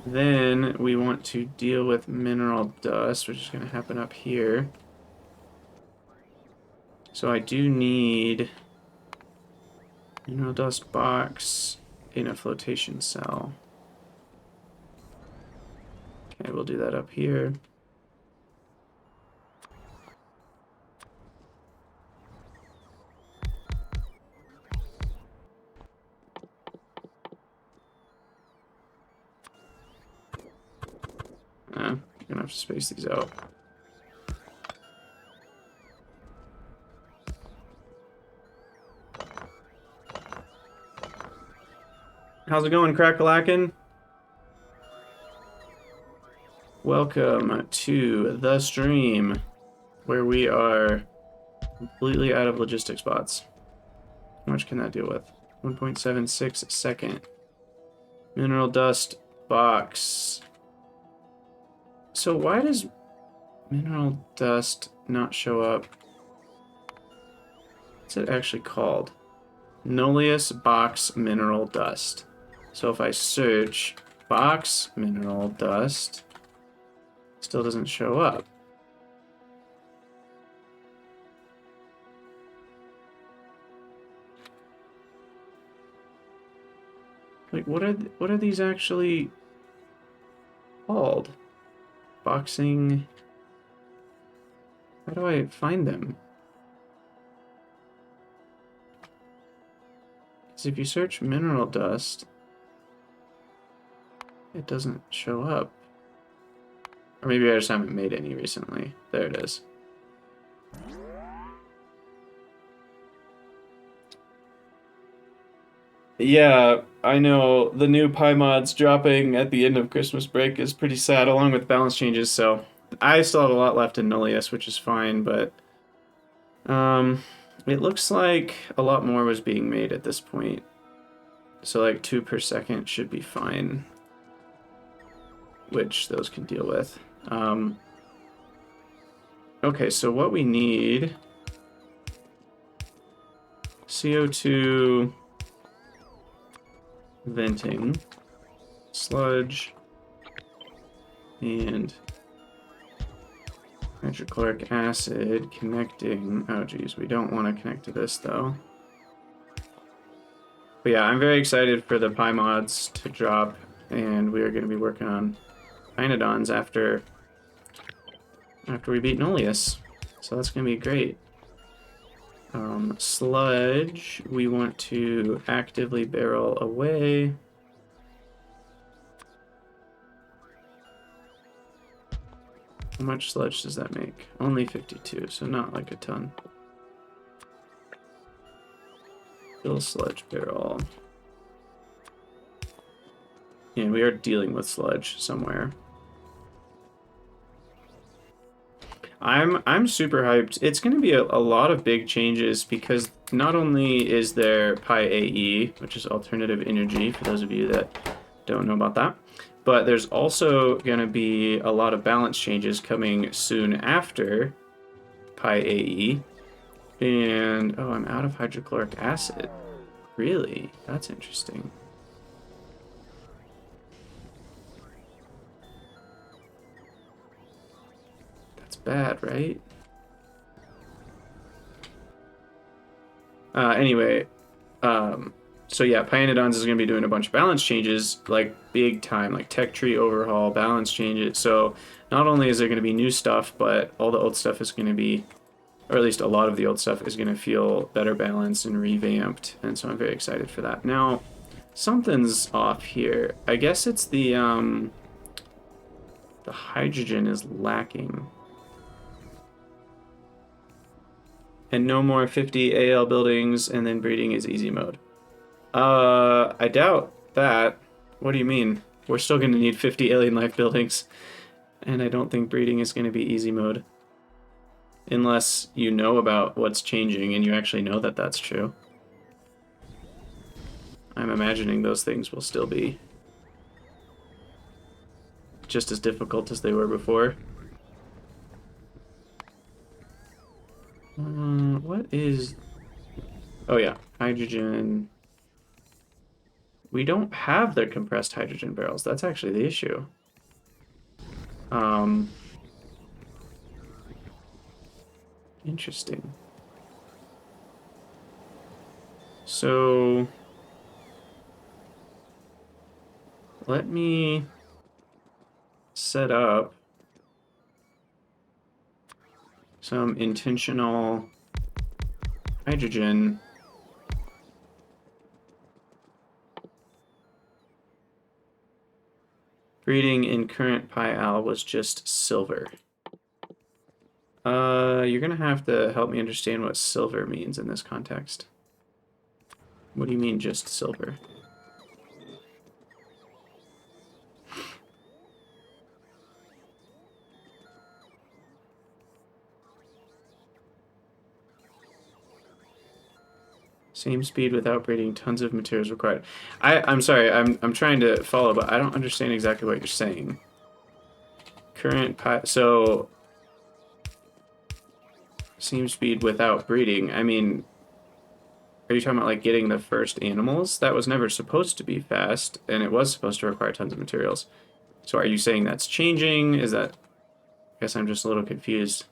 Then we want to deal with mineral dust, which is going to happen up here. So I do need mineral dust box in a flotation cell. Okay, we'll do that up here. You're gonna have to space these out. How's it going, Crackalakin? Welcome to the stream, where we are completely out of logistics bots. How much can that deal with? 1.76 a second. Mineral dust box. So why does mineral dust not show up? What's it actually called? Nullius box mineral dust. So if I search box mineral dust, it still doesn't show up. Like, what are these actually called? Boxing. How do I find them? Because if you search mineral dust, it doesn't show up. Or maybe I just haven't made any recently. There it is. Yeah, I know the new mods dropping at the end of Christmas break is pretty sad, along with balance changes, so I still have a lot left in Nullius, which is fine, but it looks like a lot more was being made at this point. So like 2 per second should be fine, which those can deal with. Okay, so what we need, CO2 venting, sludge, and hydrochloric acid connecting. Oh geez, we don't want to connect to this though. But yeah, I'm very excited for the mods to drop, and we are going to be working on Pinodons after we beat Nullius. So that's going to be great. Sludge, we want to actively barrel away. How much sludge does that make? Only 52, so not like a ton. Fill sludge barrel. And we are dealing with sludge somewhere. I'm super hyped. It's going to be a lot of big changes, because not only is there PyAE, which is alternative energy, for those of you that don't know about that, but there's also going to be a lot of balance changes coming soon after PyAE. And, oh, I'm out of hydrochloric acid. Really? That's interesting. Bad, right? Anyway, so yeah, Pyanodons is going to be doing a bunch of balance changes, like big time, like tech tree overhaul, balance changes. So not only is there going to be new stuff, but all the old stuff is going to be, or at least a lot of the old stuff is going to feel better balanced and revamped. And so I'm very excited for that. Now, something's off here. I guess it's the hydrogen is lacking. And no more 50 AL buildings, and then breeding is easy mode. I doubt that. What do you mean? We're still going to need 50 alien life buildings. And I don't think breeding is going to be easy mode. Unless you know about what's changing and you actually know that that's true. I'm imagining those things will still be just as difficult as they were before. What is... Oh yeah, hydrogen We don't have the compressed hydrogen barrels. That's actually the issue. Interesting. So let me set up some intentional hydrogen breeding in current pi-al was just silver. You're gonna have to help me understand what silver means in this context. What do you mean just silver? Same speed without breeding, tons of materials required. I'm sorry, I'm trying to follow, but I don't understand exactly what you're saying. Current pi, so same speed without breeding. I mean, are you talking about like getting the first animals? That was never supposed to be fast, and it was supposed to require tons of materials. So are you saying that's changing? Is that... I guess I'm just a little confused.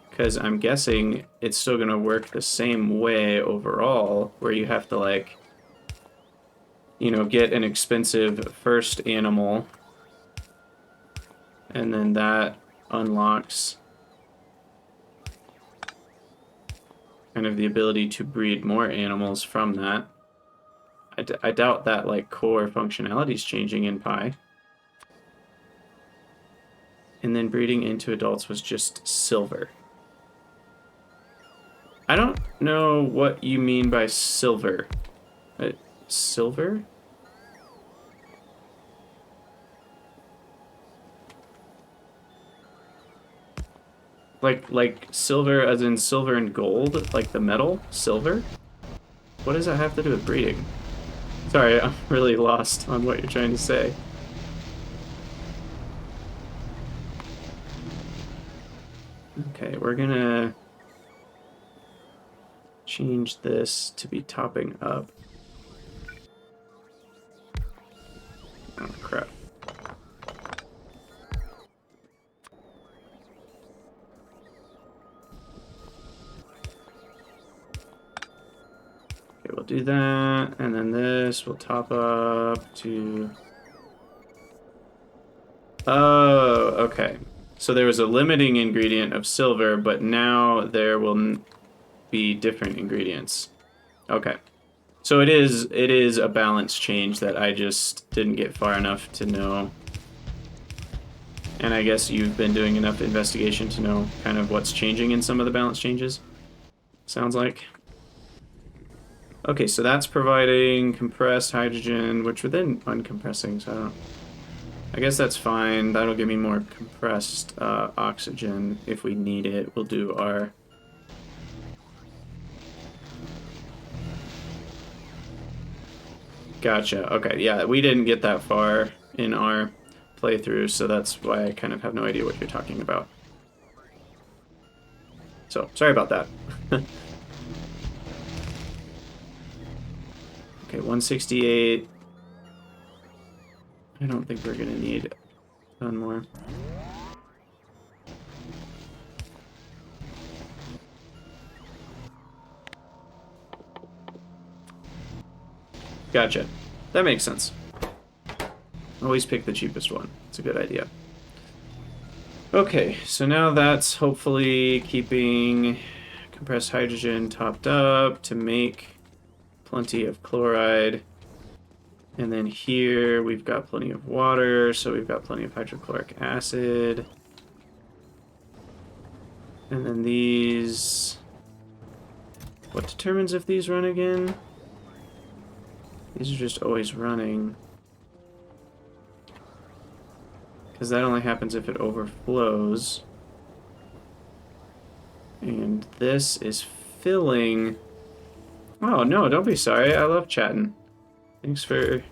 Because I'm guessing it's still going to work the same way overall, where you have to, like, you know, get an expensive first animal, and then that unlocks kind of the ability to breed more animals from that. I doubt that, like, core functionality is changing in Pi. And then breeding into adults was just silver. I don't know what you mean by silver. Silver? Like silver as in silver and gold? Like the metal? Silver? What does that have to do with breeding? Sorry, I'm really lost on what you're trying to say. Okay, we're gonna change this to be topping up. Oh, crap. Okay, we'll do that, and then this will top up to... Oh, okay. So there was a limiting ingredient of silver, but now there will be different ingredients. Okay. So it is a balance change that I just didn't get far enough to know. And I guess you've been doing enough investigation to know kind of what's changing in some of the balance changes. Sounds like. Okay, so that's providing compressed hydrogen, which we're then uncompressing, so I guess that's fine. That'll give me more compressed oxygen if we need it. We'll do our... Gotcha. Okay, yeah, we didn't get that far in our playthrough, so that's why I kind of have no idea what you're talking about. So, sorry about that. Okay, 168. I don't think we're gonna need a ton more. Gotcha. That makes sense. Always pick the cheapest one. It's a good idea. Okay, so now that's hopefully keeping compressed hydrogen topped up to make plenty of chloride. And then here we've got plenty of water, so we've got plenty of hydrochloric acid. And then these... What determines if these run again? These are just always running. Because that only happens if it overflows. And this is filling... Oh, no, don't be sorry. I love chatting. Thanks for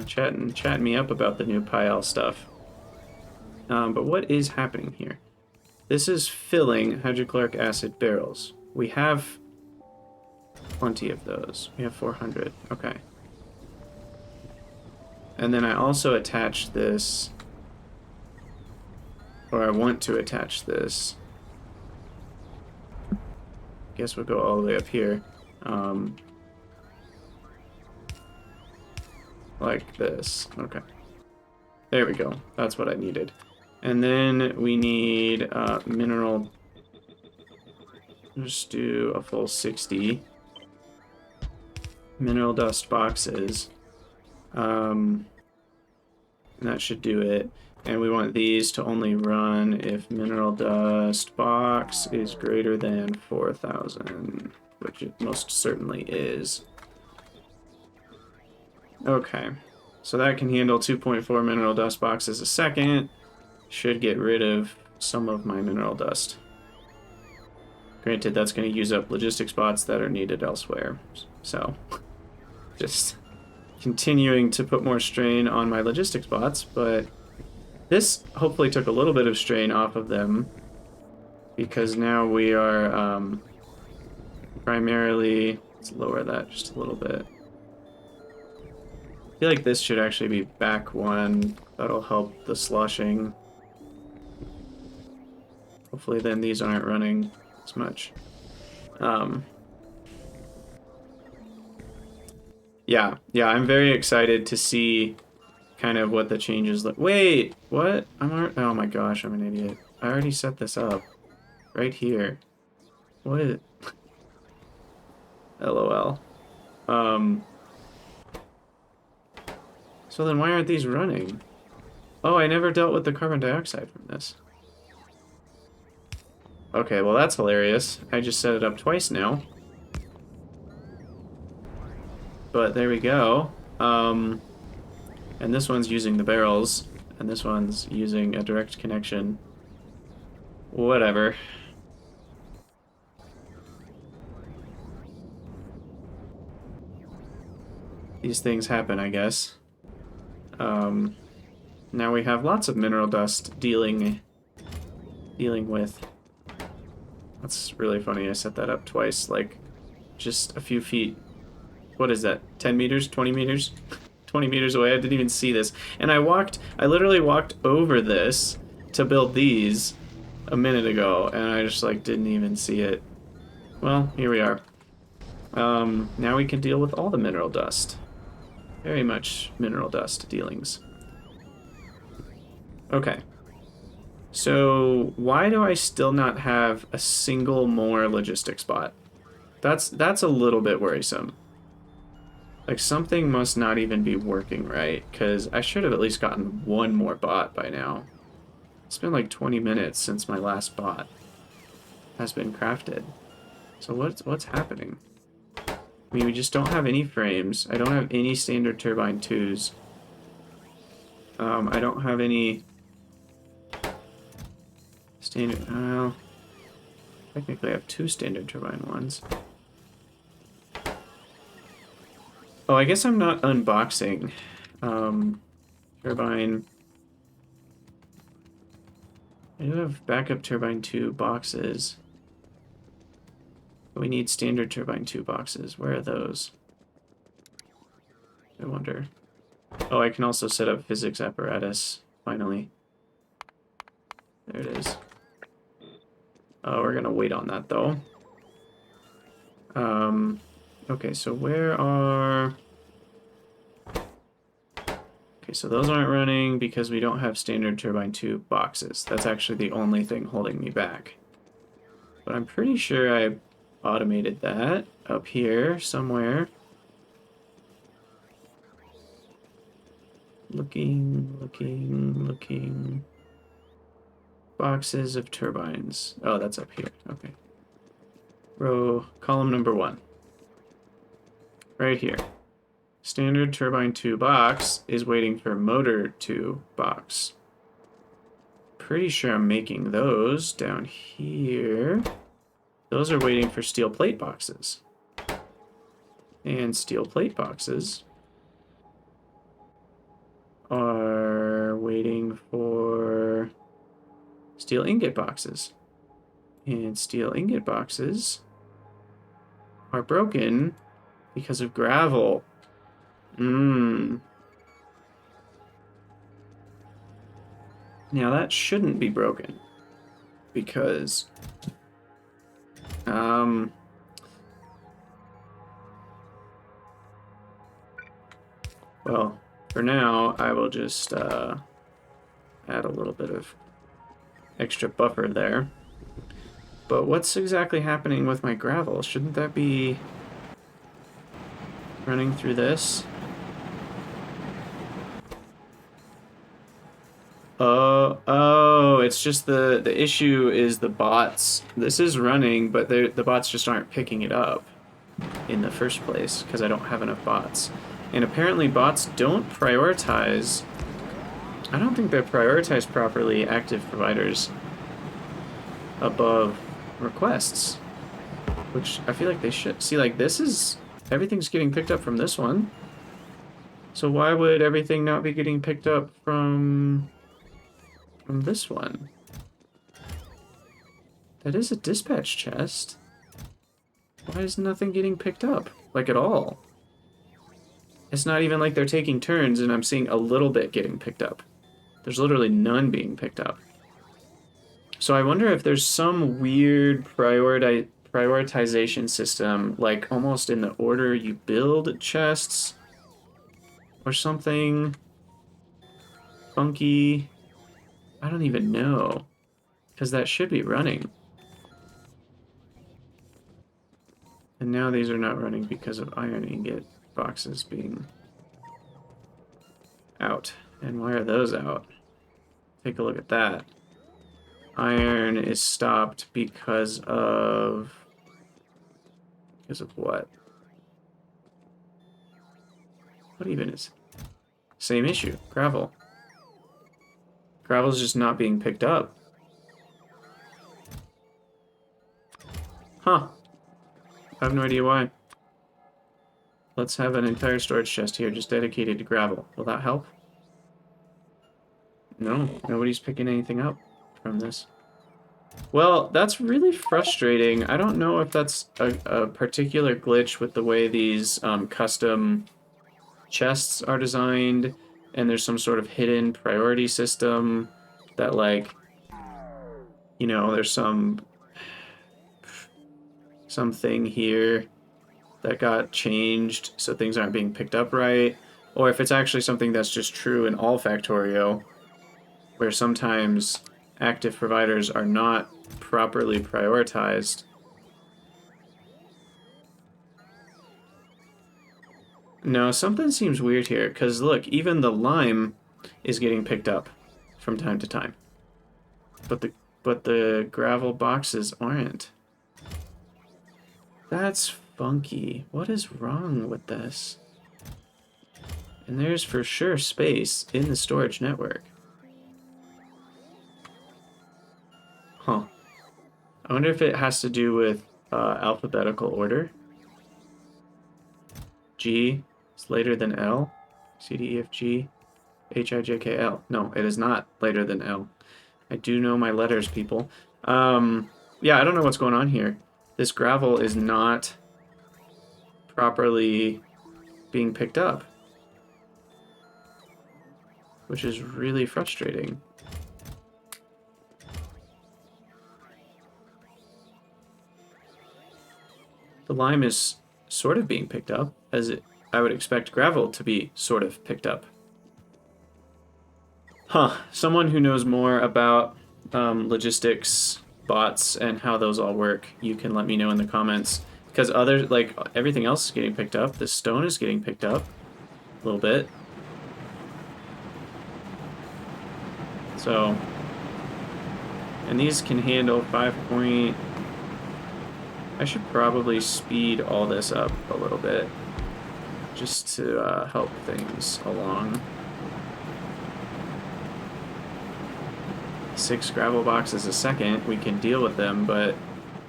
chatting me up about the new Pi-al stuff. But what is happening here? This is filling hydrochloric acid barrels. We have 20 of those. We have 400. Okay. And then I also attach this, or I want to attach this. Guess we'll go all the way up here. Like this. Okay. There we go. That's what I needed. And then we need mineral. Just do a full 60 mineral dust boxes. And that should do it. And we want these to only run if mineral dust box is greater than 4,000, which it most certainly is. Okay, so that can handle 2.4 mineral dust boxes a second. Should get rid of some of my mineral dust. Granted, that's going to use up logistics spots that are needed elsewhere. So, just continuing to put more strain on my logistics bots, but this hopefully took a little bit of strain off of them, because now we are primarily, let's lower that just a little bit. I feel like this should actually be back one. That'll help the slushing. Hopefully then these aren't running as much. Yeah, I'm very excited to see kind of what the changes look. Wait, what? Oh my gosh, I'm an idiot. I already set this up right here. What is it? LOL. So then why aren't these running? Oh, I never dealt with the carbon dioxide from this. Okay, well that's hilarious. I just set it up twice now. But there we go. And this one's using the barrels, and this one's using a direct connection. Whatever. These things happen, I guess. Now we have lots of mineral dust dealing with. That's really funny. I set that up twice, like just a few feet. What is that? 10 meters? 20 meters? 20 meters away. I didn't even see this. And I literally walked over this to build these a minute ago, and I just like didn't even see it. Well, here we are. Now we can deal with all the mineral dust. Very much mineral dust dealings. Okay. So why do I still not have a single more logistics spot? That's a little bit worrisome. Like something must not even be working right, because I should have at least gotten one more bot by now. It's been like 20 minutes since my last bot has been crafted. So what's happening? I mean, we just don't have any frames. I don't have any standard turbine 2s. I don't have any standard, well, technically I have 2 standard turbine 1s. Oh, I guess I'm not unboxing turbine. I do have backup turbine 2 boxes. We need standard turbine 2 boxes. Where are those? I wonder. Oh, I can also set up physics apparatus, finally. There it is. Oh, we're gonna wait on that, though. Okay, so where are... Okay, so those aren't running because we don't have standard turbine 2 boxes. That's actually the only thing holding me back. But I'm pretty sure I automated that up here somewhere. Looking. Boxes of turbines. Oh, that's up here. Okay. Column number 1. Right here. Standard turbine 2 box is waiting for motor 2 box. Pretty sure I'm making those down here. Those are waiting for steel plate boxes. And steel plate boxes are waiting for steel ingot boxes. And steel ingot boxes are broken because of gravel. Now that shouldn't be broken because well, for now I will just add a little bit of extra buffer there. But what's exactly happening with my gravel? Shouldn't that be running through this? Oh, it's just the issue is the bots. This is running, but the bots just aren't picking it up in the first place because I don't have enough bots. And apparently bots don't prioritize. I don't think they prioritize properly active providers above requests, which I feel like they should. See, like this is, everything's getting picked up from this one. So why would everything not be getting picked up from this one? That is a dispatch chest. Why is nothing getting picked up? Like at all? It's not even like they're taking turns and I'm seeing a little bit getting picked up. There's literally none being picked up. So I wonder if there's some weird prioritization system, like almost in the order you build chests or something funky. I don't even know, because that should be running. And now these are not running because of iron ingot boxes being out. And why are those out? Take a look at that. Iron is stopped because of what? What even is? Same issue. Gravel. Gravel's just not being picked up. Huh. I have no idea why. Let's have an entire storage chest here just dedicated to gravel. Will that help? No, nobody's picking anything up from this. Well, that's really frustrating. I don't know if that's a particular glitch with the way these custom chests are designed, and there's some sort of hidden priority system that, like, you know, there's something here that got changed so things aren't being picked up right, or if it's actually something that's just true in all Factorio, where sometimes active providers are not properly prioritized. No, something seems weird here, because look, even the lime is getting picked up from time to time. But the gravel boxes aren't. That's funky. What is wrong with this? And there's for sure space in the storage network. Huh. I wonder if it has to do with alphabetical order. G is later than L. C, D, E, F, G, H, I, J, K, L. No, it is not later than L. I do know my letters, people. Yeah, I don't know what's going on here. This gravel is not properly being picked up, which is really frustrating. The lime is sort of being picked up, as I would expect gravel to be sort of picked up. Huh, someone who knows more about logistics, bots, and how those all work, you can let me know in the comments. Because like, everything else is getting picked up. The stone is getting picked up a little bit. So, and these can handle 5 point... I should probably speed all this up a little bit, just to help things along. 6 gravel boxes a second, we can deal with them, but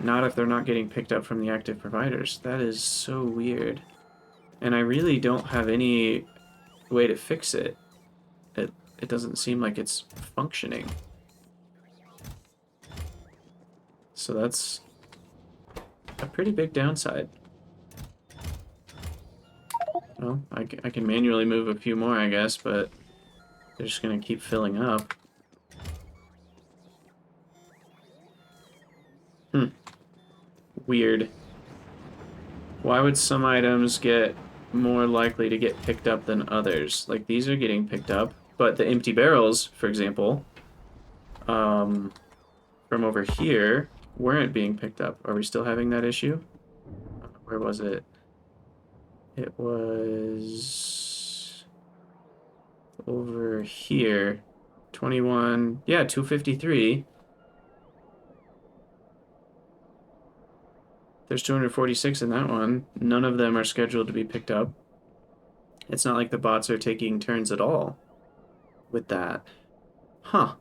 not if they're not getting picked up from the active providers. That is so weird. And I really don't have any way to fix it. It doesn't seem like it's functioning. So that's a pretty big downside. Well, I can manually move a few more, I guess, but they're just gonna keep filling up. Weird. Why would some items get more likely to get picked up than others? Like, these are getting picked up, but the empty barrels, for example, from over here, weren't being picked up. Are we still having that issue? Where was it? It was over here. 21, yeah, 253. There's 246 in that one. None of them are scheduled to be picked up. It's not like the bots are taking turns at all with that. Huh.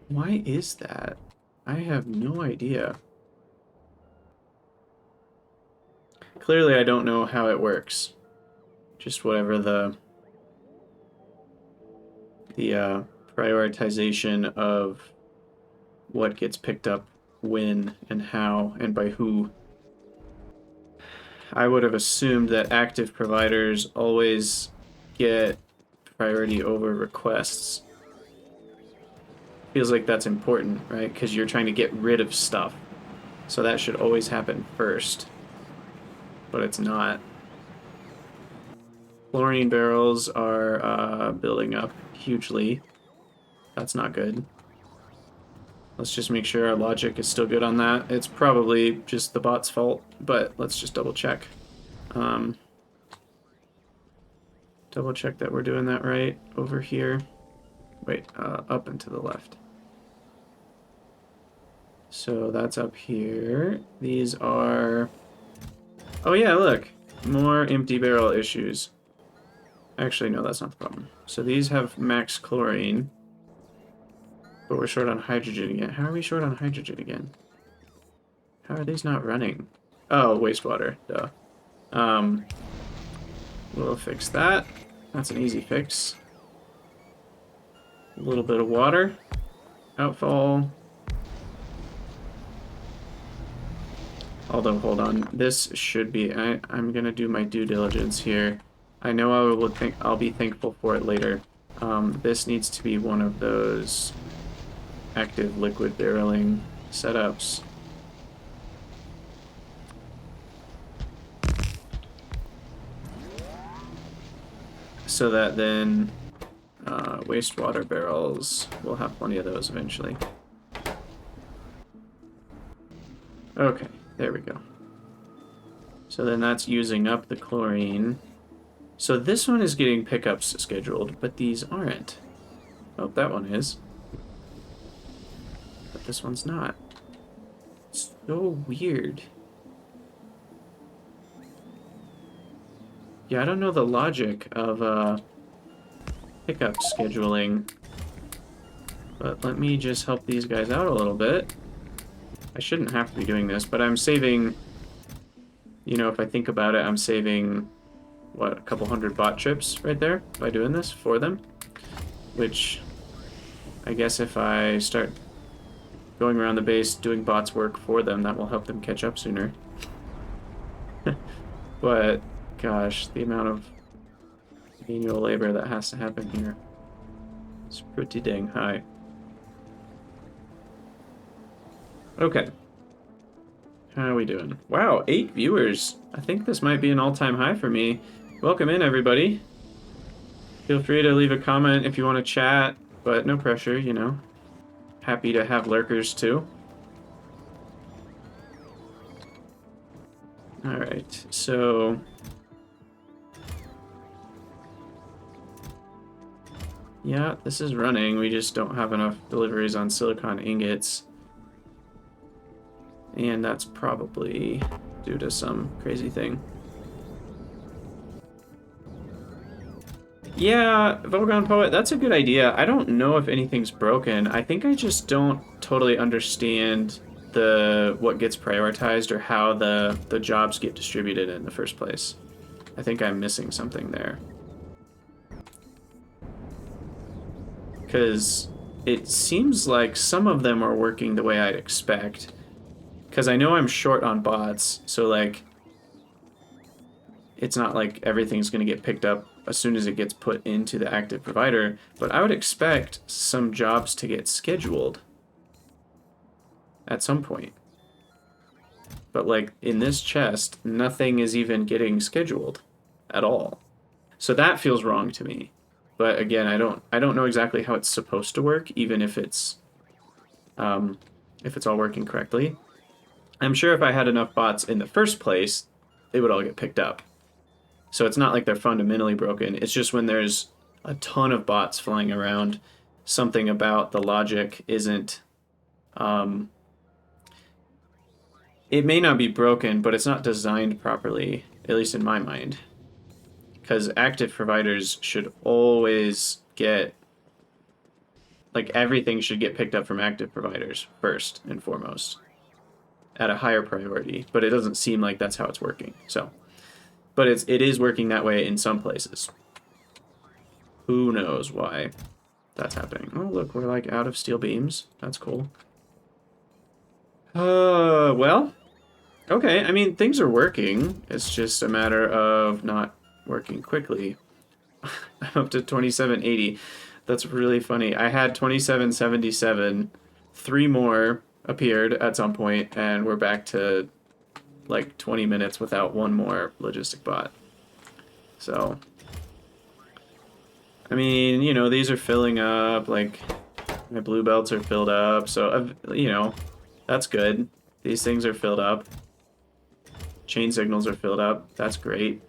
Why is that? I have no idea. Clearly, I don't know how it works. Just whatever the prioritization of what gets picked up when and how and by who. I would have assumed that active providers always get priority over requests. Feels like that's important, right? Because you're trying to get rid of stuff. So that should always happen first. But it's not. Chlorine barrels are building up hugely. That's not good. Let's just make sure our logic is still good on that. It's probably just the bot's fault, but let's just double check. Double check that we're doing that right over here. Wait, up and to the left. So that's up here. These are... Oh yeah, look! More empty barrel issues. Actually, no, that's not the problem. So these have max chlorine. But we're short on hydrogen again. How are we short on hydrogen again? How are these not running? Oh, wastewater. Duh. We'll fix that. That's an easy fix. A little bit of water. Outfall. Although, hold on. This should be... I'm gonna do my due diligence here. I know I'll be thankful for it later. This needs to be one of those active liquid barreling setups. So that then wastewater barrels, we'll have plenty of those eventually. Okay, there we go. So then that's using up the chlorine. So this one is getting pickups scheduled, but these aren't. Oh, that one is. But this one's not. It's so weird. Yeah, I don't know the logic of pickup scheduling. But let me just help these guys out a little bit. I shouldn't have to be doing this, but I'm saving... You know, if I think about it, I'm saving... What, a couple hundred bot trips right there by doing this for them? Which, I guess if I start going around the base doing bots work for them, that will help them catch up sooner. But, gosh, the amount of manual labor that has to happen here is pretty dang high. Okay. How are we doing? Wow, 8 viewers. I think this might be an all-time high for me. Welcome in, everybody. Feel free to leave a comment if you want to chat, but no pressure, you know. Happy to have lurkers, too. Alright, so... Yeah, this is running. We just don't have enough deliveries on silicon ingots. And that's probably due to some crazy thing. Yeah, Vogon Poet, that's a good idea. I don't know if anything's broken. I think I just don't totally understand what gets prioritized or how the jobs get distributed in the first place. I think I'm missing something there. Because it seems like some of them are working the way I'd expect. Because I know I'm short on bots, so like... it's not like everything's going to get picked up as soon as it gets put into the active provider, but I would expect some jobs to get scheduled at some point. But like in this chest, nothing is even getting scheduled at all. So that feels wrong to me. But again, I don't know exactly how it's supposed to work, even if it's all working correctly. I'm sure if I had enough bots in the first place, they would all get picked up. So it's not like they're fundamentally broken. It's just when there's a ton of bots flying around, something about the logic isn't... it may not be broken, but it's not designed properly, at least in my mind. Because active providers should always get... like, everything should get picked up from active providers first and foremost at a higher priority, but it doesn't seem like that's how it's working. So, but it is working that way in some places. Who knows why that's happening? Oh, look, we're like out of steel beams. That's cool. Well, okay. I mean, things are working. It's just a matter of not working quickly. I'm up to 2780. That's really funny. I had 2777. 3 more appeared at some point, and we're back to like 20 minutes without 1 more logistic bot. So, I mean, you know, these are filling up, like, my blue belts are filled up, so, you know, that's good. These things are filled up. Chain signals are filled up. That's great.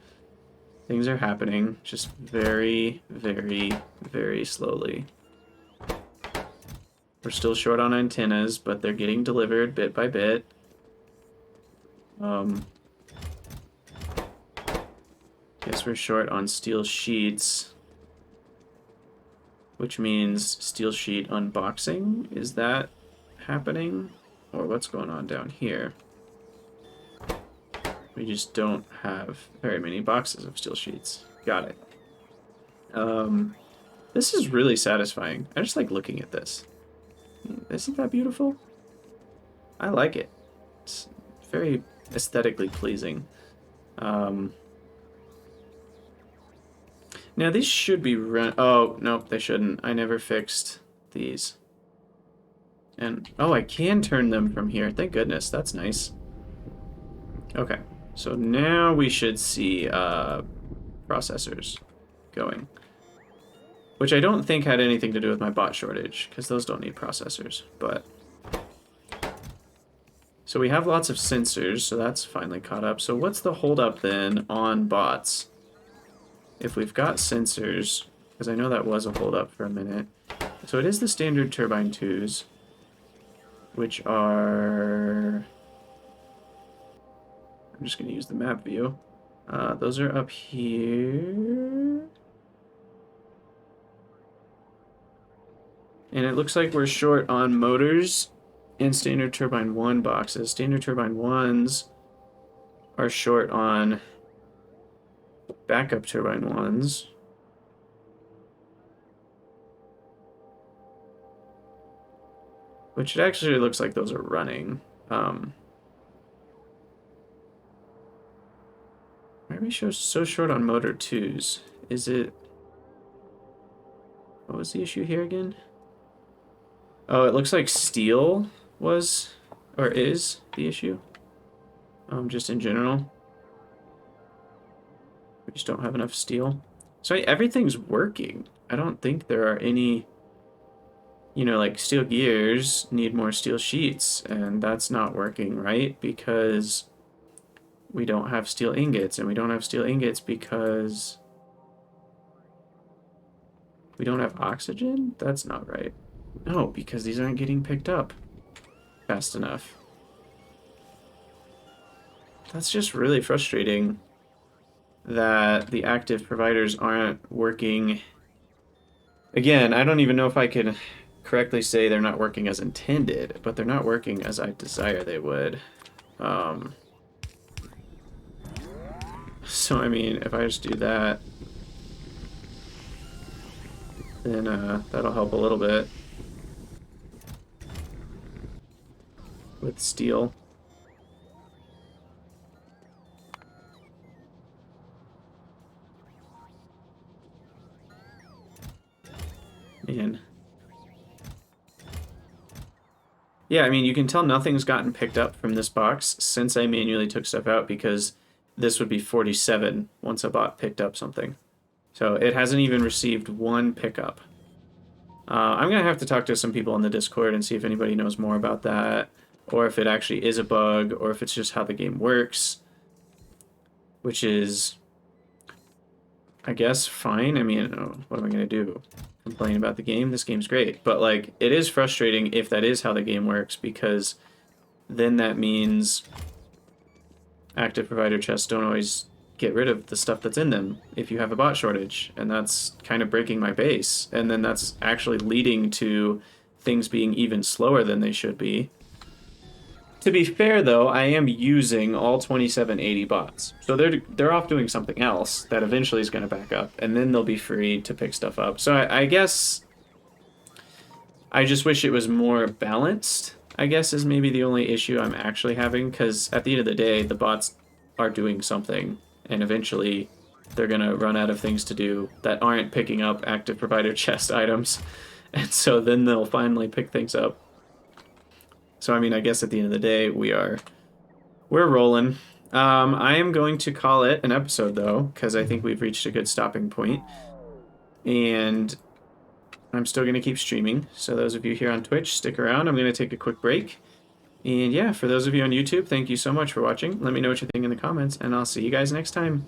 Things are happening, just very, very, very slowly. We're still short on antennas, but they're getting delivered bit by bit. Guess we're short on steel sheets, which means steel sheet unboxing. Is that happening? Or what's going on down here? We just don't have very many boxes of steel sheets. Got it. This is really satisfying. I just like looking at this. Isn't that beautiful? I like it. It's very aesthetically pleasing. Now these should be run... Oh, nope, they shouldn't. I never fixed these. And, oh, I can turn them from here. Thank goodness. That's nice. Okay. So now we should see processors going. Which I don't think had anything to do with my bot shortage, because those don't need processors, but... So we have lots of sensors, so that's finally caught up. So what's the holdup then on bots? If we've got sensors, because I know that was a holdup for a minute. So it is the standard turbine 2s, which are... I'm just going to use the map view. Those are up here. And it looks like we're short on motors and standard turbine 1 boxes. Standard turbine 1s are short on backup turbine 1s. Which it actually looks like those are running. Why are we so short on motor 2s? Is it... What was the issue here again? Oh, it looks like steel was, or is, the issue. Just in general. We just don't have enough steel. So everything's working. I don't think there are any, you know, like steel gears need more steel sheets, and that's not working, right? Because we don't have steel ingots, and we don't have steel ingots because we don't have oxygen? That's not right. No, because these aren't getting picked up fast enough. That's just really frustrating that the active providers aren't working. Again, I don't even know if I can correctly say they're not working as intended, but they're not working as I desire they would. So, I mean, if I just do that, then that'll help a little bit with steel. And yeah, I mean, you can tell nothing's gotten picked up from this box since I manually took stuff out, because this would be 47 once a bot picked up something. So it hasn't even received one pickup. I'm going to have to talk to some people on the Discord and see if anybody knows more about that, or if it actually is a bug, or if it's just how the game works, which is, I guess, fine. I mean, what am I going to do? Complain about the game? This game's great. But, like, it is frustrating if that is how the game works, because then that means active provider chests don't always get rid of the stuff that's in them if you have a bot shortage, and that's kind of breaking my base, and then that's actually leading to things being even slower than they should be. To be fair, though, I am using all 2780 bots, so they're off doing something else that eventually is going to back up, and then they'll be free to pick stuff up. So I guess I just wish it was more balanced, I guess, is maybe the only issue I'm actually having, because at the end of the day, the bots are doing something, and eventually they're going to run out of things to do that aren't picking up active provider chest items. And so then they'll finally pick things up. So, I mean, I guess at the end of the day, we're rolling. I am going to call it an episode, though, because I think we've reached a good stopping point. And I'm still going to keep streaming. So those of you here on Twitch, stick around. I'm going to take a quick break. And yeah, for those of you on YouTube, thank you so much for watching. Let me know what you think in the comments, and I'll see you guys next time.